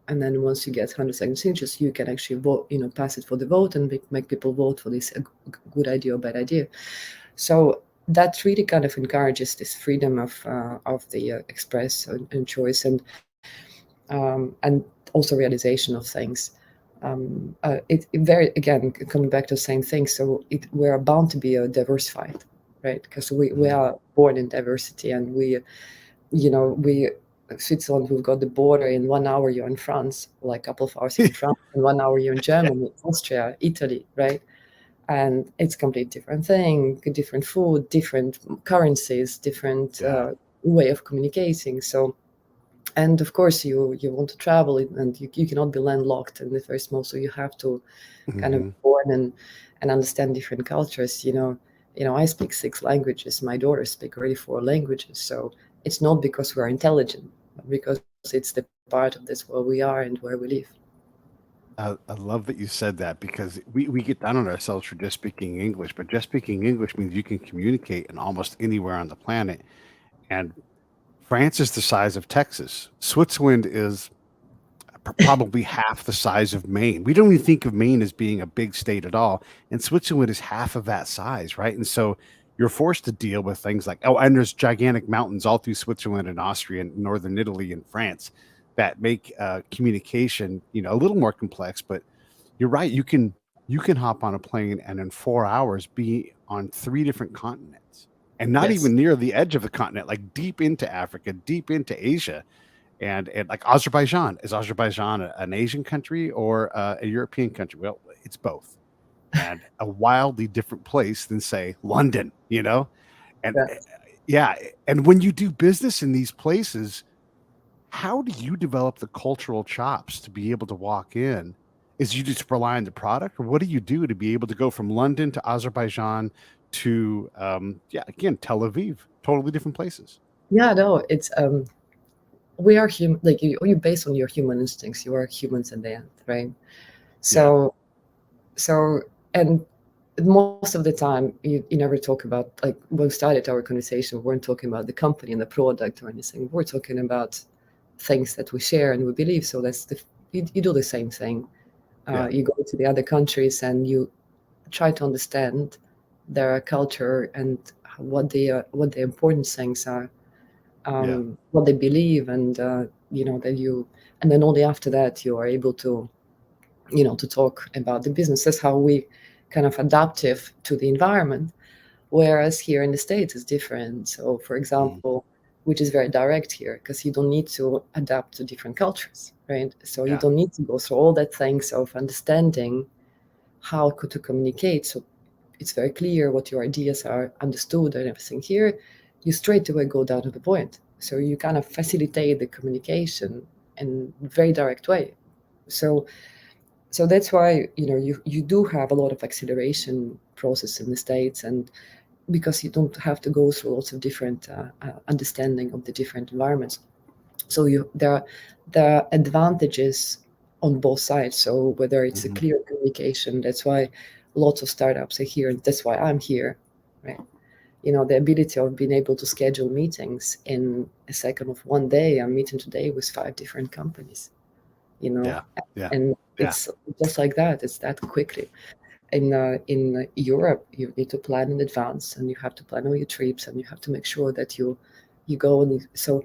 And then once you get 100,000 signatures, you can actually vote, pass it for the vote and make people vote for this a good idea or bad idea. So that really kind of encourages this freedom of the express and choice, and also realization of things. It very, again, coming back to the same thing. So we're bound to be diversified, right? Because we Mhm. are born in diversity, and we Switzerland, we've got the border. In 1 hour you're in France, like a couple of hours you're in France, in 1 hour you're in Germany, Austria, Italy, right? And it's a completely different thing, different food, different currencies, different Yeah. way of communicating. So, and of course you want to travel, and you cannot be landlocked in the first moment, so you have to kind of Mhm. born and understand different cultures. I speak 6 languages, my daughters speak already 4 languages. So it's not because we're intelligent, but because it's the part of this where we are and where we live. I love that you said that because we get down on ourselves for just speaking English, but just speaking English means you can communicate in almost anywhere on the planet. And France is the size of Texas. Switzerland is probably half the size of Maine. We don't even think of Maine as being a big state at all, and Switzerland is half of that size, right? And so you're forced to deal with things like, oh, and there's gigantic mountains all through Switzerland and Austria and northern Italy and France that make communication, a little more complex. But you're right. You can hop on a plane and in 4 hours be on three different continents, and not Yes. even near the edge of the continent, like deep into Africa, deep into Asia, And like Azerbaijan, is Azerbaijan an Asian country or a European country? Well, it's both, and a wildly different place than say London, you know? And Yes. yeah, and when you do business in these places, how do you develop the cultural chops to be able to walk in? Is you just rely on the product, or what do you do to be able to go from London to Azerbaijan to, yeah, again, Tel Aviv? Totally different places. Yeah, no, it's we are human. Like you based on your human instincts. You are humans at the end, right? Yeah, So so and most of the time you never talk about, like when we started our conversation, we weren't talking about the company and the product or anything. We're talking about things that we share and we believe. So that's you do the same thing. yeah, You go to the other countries and you try to understand their culture and what the important things are, yeah, what they believe, and that you, and then only after that you are able to, to talk about the business. That's how we kind of adaptive to the environment. Whereas here in the States is different. So, for mhm, example, which is very direct here, because you don't need to adapt to different cultures, right? So you yeah, don't need to go through all that things of understanding to communicate. So it's very clear what your ideas are understood and everything. Here, you straight away go down to the point. So you kind of facilitate the communication in a very direct way. So that's why you do have a lot of acceleration process in the States, and because you don't have to go through lots of different understanding of the different environments. So there are advantages on both sides. So whether it's a mhm, clear communication, that's why lots of startups are here, and that's why I'm here, right? The ability of being able to schedule meetings in a second of one day. I'm meeting today with 5 different companies, you know, yeah, yeah, and yeah, it's just like that. It's that quickly. In Europe, you need to plan in advance, and you have to plan all your trips, and you have to make sure that you go. And so,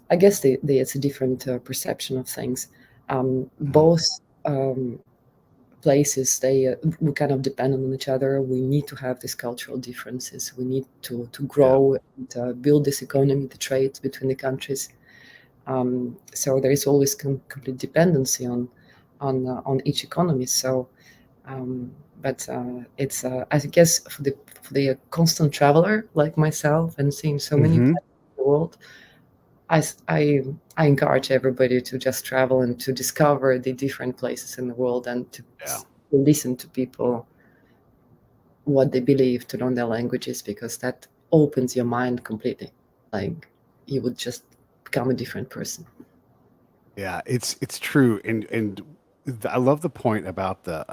I guess it's a different perception of things. mhm, Both places, we kind of depend on each other. We need to have these cultural differences. We need to yeah, grow and build this economy, the trade between the countries. So there is always complete dependency on each economy. So um, but it's I guess for the constant traveler like myself and seeing so many mhm, places in the world, I, s- I encourage everybody to just travel and to discover the different places in the world, and yeah. to listen to people, what they believe, to learn their languages, because that opens your mind completely. Like you would just become a different person. Yeah, it's true, and I love the point about the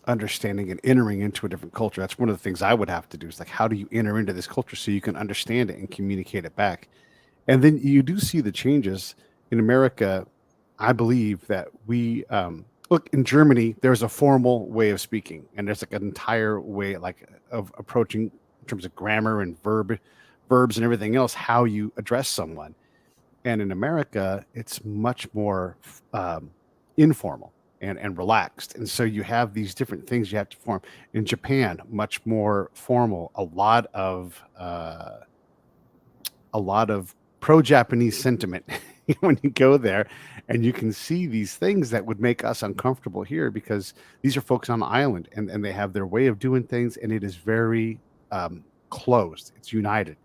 understanding and entering into a different culture. That's one of the things I would have to do is like, how do you enter into this culture so you can understand it and communicate it back? And then you do see the changes in America. I believe that we look in Germany. There's a formal way of speaking, and there's like an entire way like of approaching in terms of grammar and verbs and everything else, how you address someone. And in America, it's much more informal and relaxed. And so you have these different things you have to form. In Japan, much more formal. A lot of pro-Japanese sentiment when you go there, and you can see these things that would make us uncomfortable here because these are folks on the island, and they have their way of doing things, and it is very closed. It's united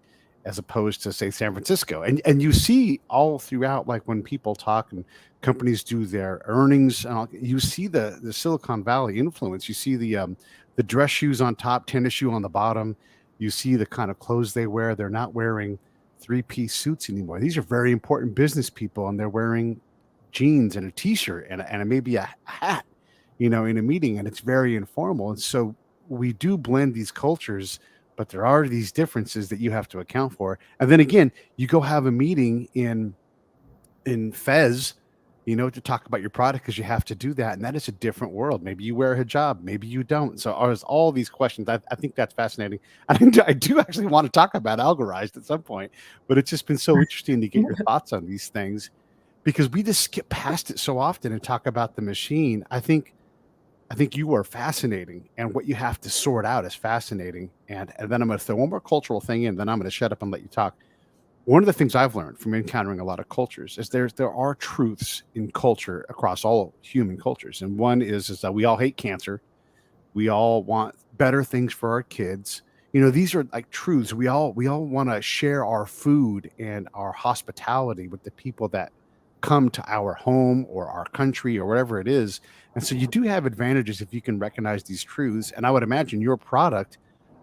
as opposed to say San Francisco. And you see all throughout, like when people talk and companies do their earnings, and all, you see the Silicon Valley influence. You see the dress shoes on top, tennis shoe on the bottom. You see the kind of clothes they wear. They're not wearing three-piece suits anymore. These are very important business people, and they're wearing jeans and a t-shirt and maybe a hat, in a meeting, and it's very informal. And so we do blend these cultures, but there are these differences that you have to account for. And then again, you go have a meeting in Fez, to talk about your product because you have to do that. And that is a different world. Maybe you wear a hijab, maybe you don't. So there's all these questions. I think that's fascinating. I do actually want to talk about Algorized at some point, but it's just been so interesting to get your thoughts on these things because we just skip past it so often and talk about the machine. I think you are fascinating, and what you have to sort out is fascinating. And then I'm going to throw one more cultural thing in, then I'm going to shut up and let you talk. one of the things I've learned from encountering a lot of cultures is there are truths in culture across all human cultures, and one is that we all hate cancer. We all want better things for our kids. You know, these are like truths. We all want to share our food and our hospitality with the people that come to our home or our country or whatever it is. And so you do have advantages if you can recognize these truths. And I would imagine your product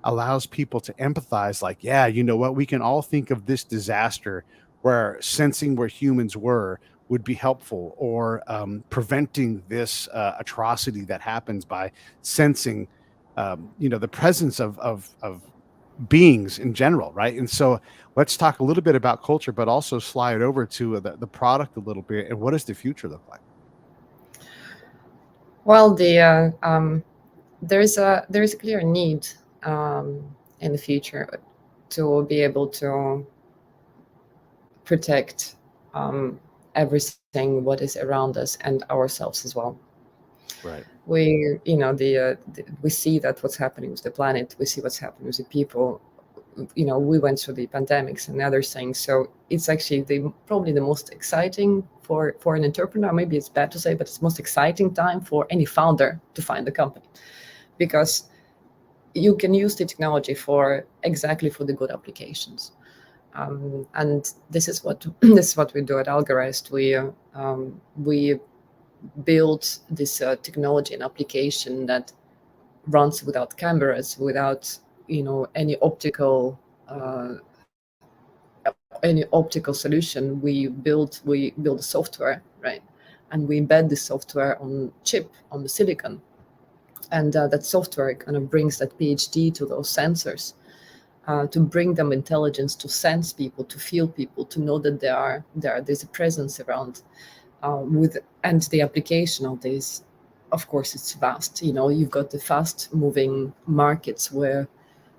allows people to empathize, like, yeah, you know what, we can all think of this disaster where sensing where humans were would be helpful, or preventing this atrocity that happens by sensing, you know, the presence of beings in general, right? And so let's talk a little bit about culture, but also slide over to the product a little bit. And what does the future look like? Well, there is a clear need in the future to be able to protect everything what is around us and ourselves as well. Right. We, we see that what's happening with the planet. We see what's happening with the people. We went through the pandemics and other things. So it's actually probably the most exciting for an entrepreneur. Maybe it's bad to say, but it's the most exciting time for any founder to find a company, because you can use the technology for exactly for the good applications. And this is what we do at Algorized. We build this technology and application that runs without cameras, without uh, any optical solution. We build software, right? And we embed the software on chip on the silicon, and that software kind of brings that PhD to those sensors, to bring them intelligence, to sense people, to feel people, to know that there's a presence around. And the application of this, of course, it's vast. You've got the fast moving markets where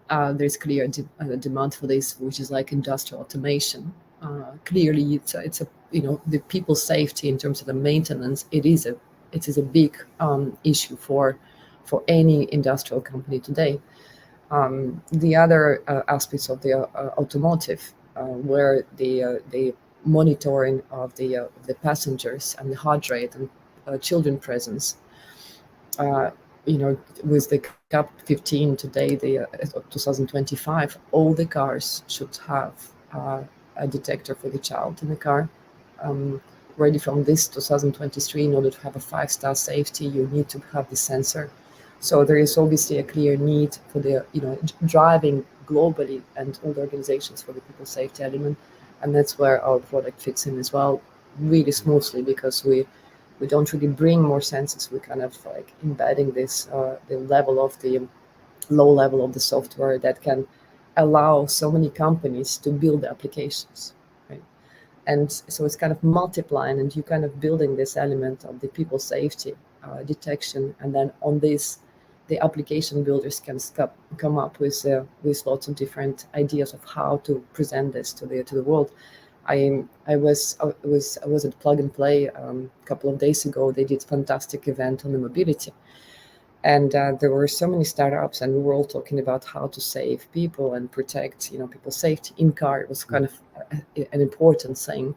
there's clear demand for this, which is like industrial automation. Clearly, it's a the people's safety in terms of the maintenance. It is a big issue for any industrial company today. The other aspects of the automotive, where the monitoring of the passengers and the heart rate and children presence. Uh, with the CAP 15 today, the 2025, all the cars should have a detector for the child in the car. Ready from this 2023, in order to have a 5-star safety, you need to have the sensor. So there is obviously a clear need for the driving globally and all the organizations for the people safety element, and that's where our product fits in as well, really smoothly, because we don't really bring more sensors. We kind of like embedding this the level of the low level of the software that can allow so many companies to build applications, right? And so it's kind of multiplying, and you kind of building this element of the people safety detection, and then on this, the application builders can come up with lots of different ideas of how to present this to the world. I was at Plug and Play a couple of days ago. They did a fantastic event on the mobility, and there were so many startups, and we were all talking about how to save people and protect people's safety in car. It was kind of an important thing.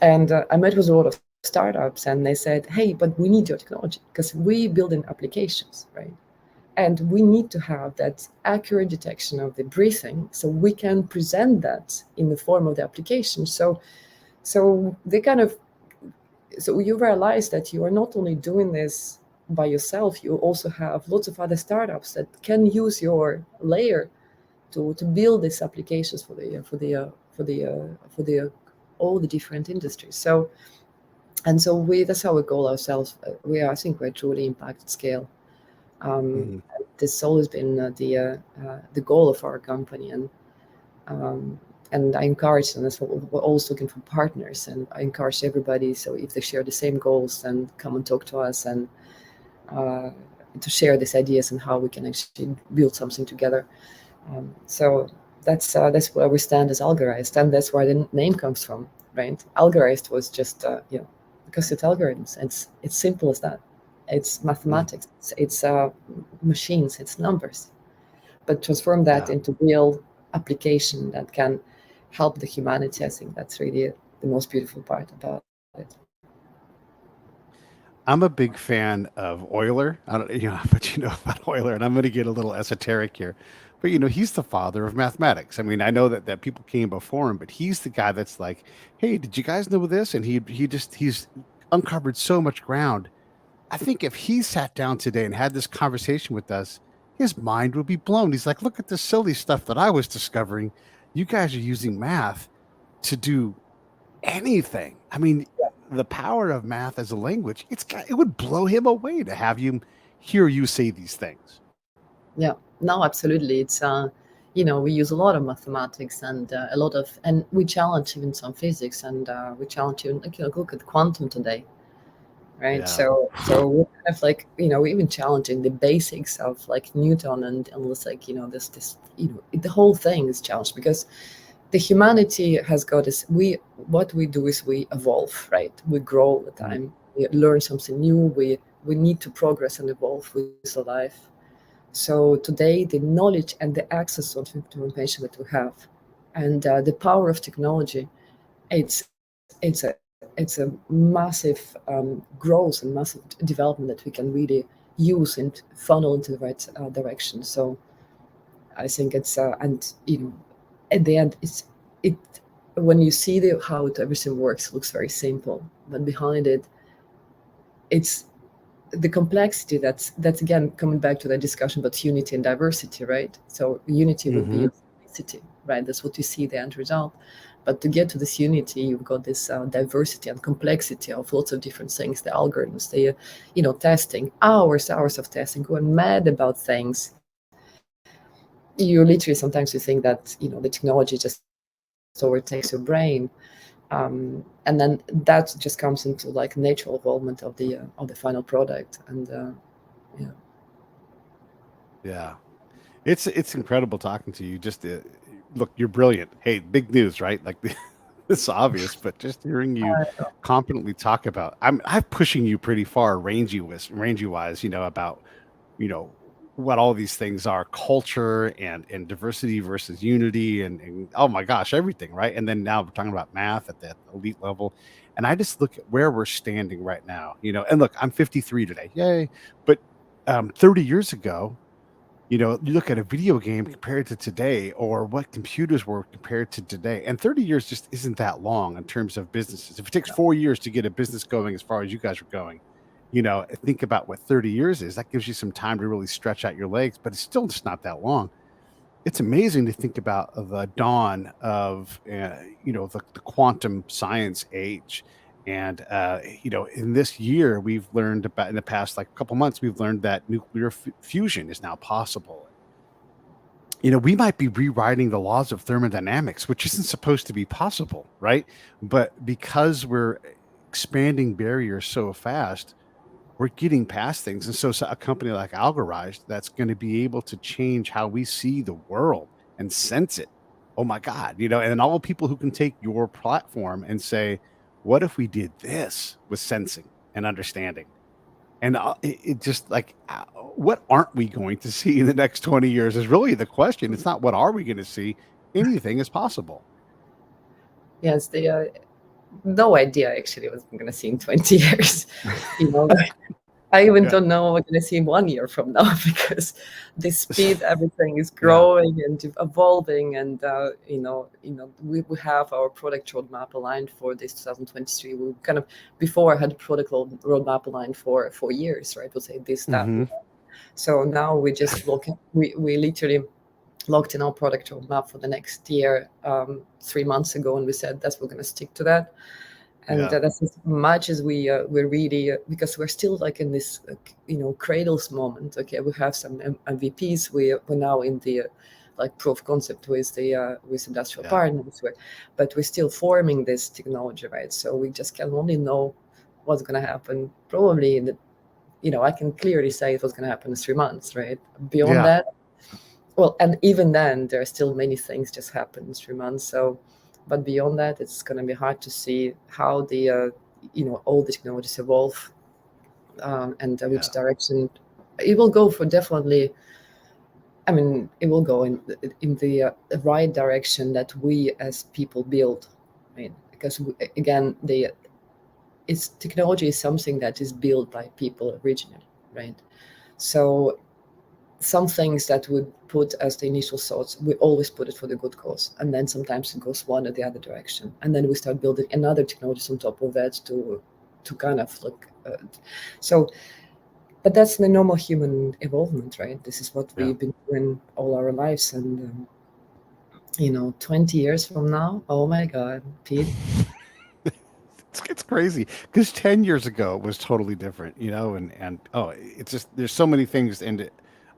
And I met with a lot of startups, and they said, hey, but we need your technology because we build in applications, right? And we need to have that accurate detection of the breathing, so we can present that in the form of the application. So they kind of, so you realize that you are not only doing this by yourself, you also have lots of other startups that can use your layer to build these applications for the all the different industries. So that's how we call ourselves. I think we're truly impact at scale. Mhm. This has always been the goal of our company, and I encourage them. That's what we're always looking for partners, and I encourage everybody. So if they share the same goals, then come and talk to us, and to share these ideas and how we can actually build something together. So that's where we stand as Algorized, and that's where the name comes from, right? Algorized was just because it's algorithms. It's simple as that. It's Mm. mathematics. It's machines. It's numbers, but transform that Yeah. into real application that can help the humanity. I think that's really the most beautiful part about it. I'm a big fan of Euler. I don't, but you know about Euler, and I'm going to get a little esoteric here. But he's the father of mathematics. I mean, I know that people came before him, but he's the guy that's like, "Hey, did you guys know this?" And he's uncovered so much ground. I think if he sat down today and had this conversation with us, his mind would be blown. He's like, "Look at this silly stuff that I was discovering. You guys are using math to do anything." I mean, the power of math as a language, it would blow him away to have you hear you say these things. Yeah, no, absolutely. It's we use a lot of mathematics and a lot of, and we challenge even some physics, and we challenge even like look at quantum today, right? Yeah. So we're kind of like we're even challenging the basics of like Newton, and it's like this the whole thing is challenged because the humanity has got this. What we do is we evolve, right? We grow all the Mhm. time. We learn something new. We need to progress and evolve with the life. So today, the knowledge and the access to information that we have, and the power of technology, it's a massive growth and massive development that we can really use and funnel into the right direction. So I think it's and at the end it when you see how everything works, it looks very simple, but behind it, it's the complexity that's again coming back to that discussion about unity and diversity, right? So unity will be Mhm. simplicity, right? That's what you see the end result. But to get to this unity, you've got this diversity and complexity of lots of different things, the algorithms, the testing, hours of testing, going mad about things. You literally sometimes you think that the technology just overtakes your brain, and then that just comes into like natural evolvement of the final product, and yeah. Yeah. It's incredible talking to you. Just look, you're brilliant. Hey, big news, right? Like it's obvious, but just hearing you confidently talk about, I'm pushing you pretty far, rangy wise, about you know what all these things are, culture and diversity versus unity, and oh my gosh, everything, right? And then now we're talking about math at that elite level, and I just look at where we're standing right now, and look, I'm 53 today, yay. But 30 years ago, you look at a video game compared to today, or what computers were compared to today, and 30 years just isn't that long in terms of businesses. If it takes 4 years to get a business going as far as you guys are going, think about what 30 years is. That gives you some time to really stretch out your legs, but it's still just not that long. It's amazing to think about the dawn of the quantum science age. And in this year, we've learned about, in the past like couple months, we've learned that nuclear fusion is now possible. We might be rewriting the laws of thermodynamics, which isn't supposed to be possible, right? But because we're expanding barriers so fast, we're getting past things. And so a company like Algorized that's going to be able to change how we see the world and sense it. Oh my God, and then all the people who can take your platform and say, what if we did this with sensing and understanding? And it just like, what aren't we going to see in the next 20 years is really the question. It's not what are we going to see? Anything is possible. Yes, the no idea actually what I'm gonna see in 20 years. you know I even Yeah. don't know what I'm gonna see 1 year from now because the speed everything is Yeah. growing and evolving, and we have our product roadmap aligned for this 2023. We kind of, before I had a product roadmap aligned for 4 years, right? We'll say this, that. Hmm. So now we just we literally locked in our product roadmap for the next year 3 months ago, and we said that's we're going to stick to that. And Yeah. that's as much as we're really because we're still like in this cradles moment. Okay, we have some MVPs. We're now in the like proof of concept with industrial Yeah. partners, but we're still forming this technology, right? So we just can only know what's going to happen probably in the I can clearly say it was going to happen in 3 months, right? Beyond Yeah. that, well, and even then, there are still many things just happen in 3 months. So, but beyond that, it's going to be hard to see how the all the technologies evolve, and which Yeah. direction it will go for. Definitely, I mean, it will go in the right direction that we as people build. I mean, because again, technology is something that is built by people originally, right? So some things that would put as the initial thoughts, we always put it for the good cause, and then sometimes it goes one or the other direction, and then we start building another technologies on top of that to kind of look. So, but that's the normal human evolvement, right? This is what Yeah. we've been doing all our lives, and 20 years from now, oh my God, Pete. It's crazy because 10 years ago it was totally different, and oh, it's just there's so many things, and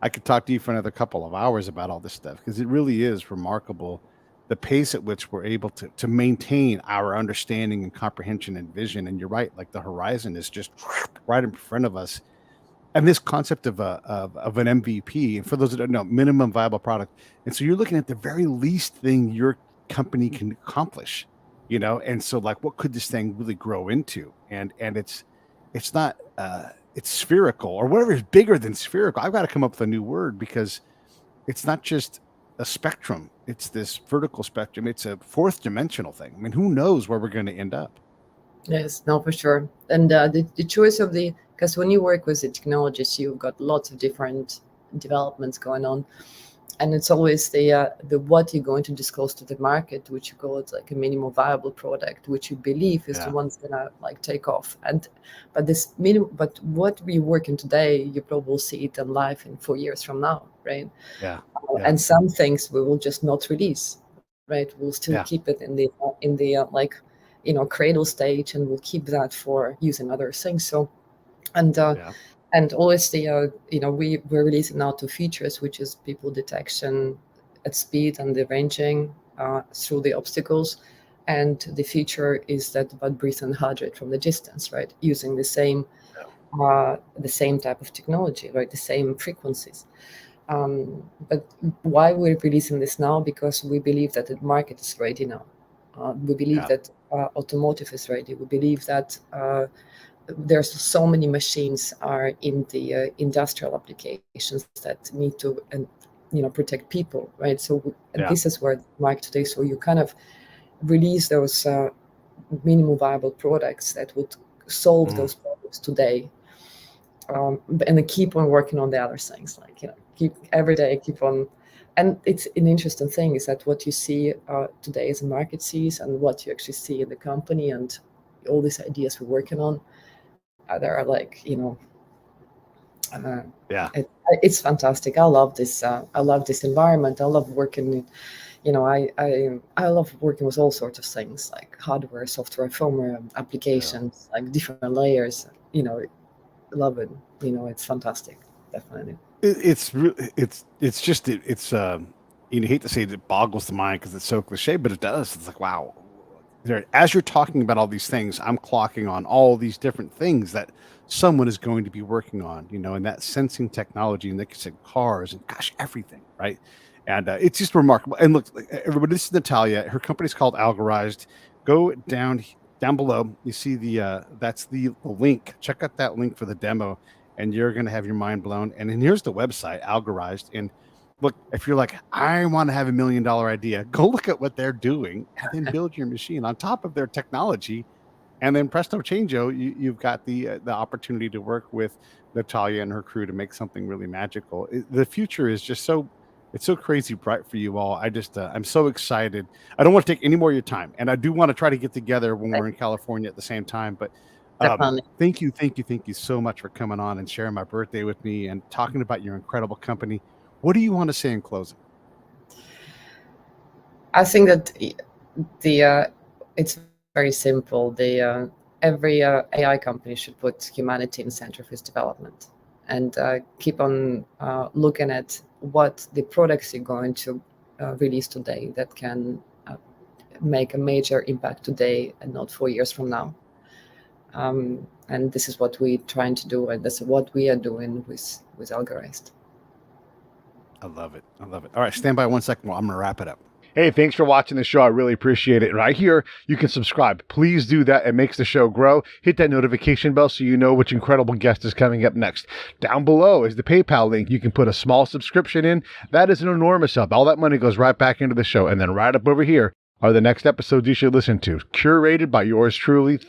I could talk to you for another couple of hours about all this stuff because it really is remarkable the pace at which we're able to maintain our understanding and comprehension and vision. And you're right, like the horizon is just right in front of us. And this concept of an MVP, and for those that don't know, minimum viable product. And so you're looking at the very least thing your company can accomplish, And so like what could this thing really grow into? And it's not it's spherical or whatever is bigger than spherical. I've got to come up with a new word because it's not just a spectrum. It's this vertical spectrum. It's a fourth dimensional thing. I mean, who knows where we're going to end up? Yes, no, for sure. And the choice of because when you work with the technologies, you've got lots of different developments going on, and it's always the what you're going to disclose to the market, which you call it like a minimum viable product, which you believe is the Yeah. one's gonna like take off. But what we work in today, you probably will see it in life in 4 years from now, right? Yeah. Yeah. And some things we will just not release, right? We'll still Yeah. keep it in the like cradle stage, and we'll keep that for using other things. So and Yeah. and always we're releasing now two features, which is people detection at speed and the ranging through the obstacles, and the feature is that about breath and heart rate from the distance, right? Using the same type of technology, right? The same frequencies. But why we're releasing this now? Because we believe that the market is ready now. We believe Yeah. that automotive is ready. We believe that there's so many machines are in the industrial applications that need to and protect people, right? And Yeah. this is where the market today. So you kind of release those minimum viable products that would solve Mm. those problems today, and then keep on working on the other things, like keep every day, keep on. And it's an interesting thing is that what you see today as a market sees and what you actually see in the company and all these ideas we're working on, there are like uh, Yeah. it's fantastic. I love this environment. I love working. I love working with all sorts of things like hardware, software, firmware, Yeah. applications, like different layers. Love it. It's fantastic. Definitely. It's just it's you hate to say it boggles the mind because it's so cliche, but it does. It's like wow. As you're talking about all these things, I'm clocking on all these different things that someone is going to be working on, and that sensing technology, and like I said, cars and gosh, everything, right? And it's just remarkable. And look, everybody, this is Natalia. Her company's called Algorized. Go down below. You see that's the link. Check out that link for the demo, and you're going to have your mind blown. And then here's the website, Algorized. And look, if you're like, I want to have $1 million idea, go look at what they're doing and then build your machine on top of their technology. And then presto changeo, you've got the opportunity to work with Natalia and her crew to make something really magical. The future is just it's so crazy bright for you all. I'm so excited. I don't want to take any more of your time, and I do want to try to get together when we're in California at the same time. But Definitely. thank you so much for coming on and sharing my birthday with me and talking about your incredible company. What do you want to say in closing? I think that it's very simple. Every AI company should put humanity in the center of its development, and keep on looking at what the products you're going to release today that can make a major impact today and not 4 years from now. And this is what we're trying to do, and that's what we are doing with Algorized. I love it. I love it. All right, stand by 1 second. I'm going to wrap it up. Hey, thanks for watching the show. I really appreciate it. Right here, you can subscribe. Please do that. It makes the show grow. Hit that notification bell so you know which incredible guest is coming up next. Down below is the PayPal link. You can put a small subscription in. That is an enormous help. All that money goes right back into the show. And then right up over here are the next episodes you should listen to, curated by yours truly.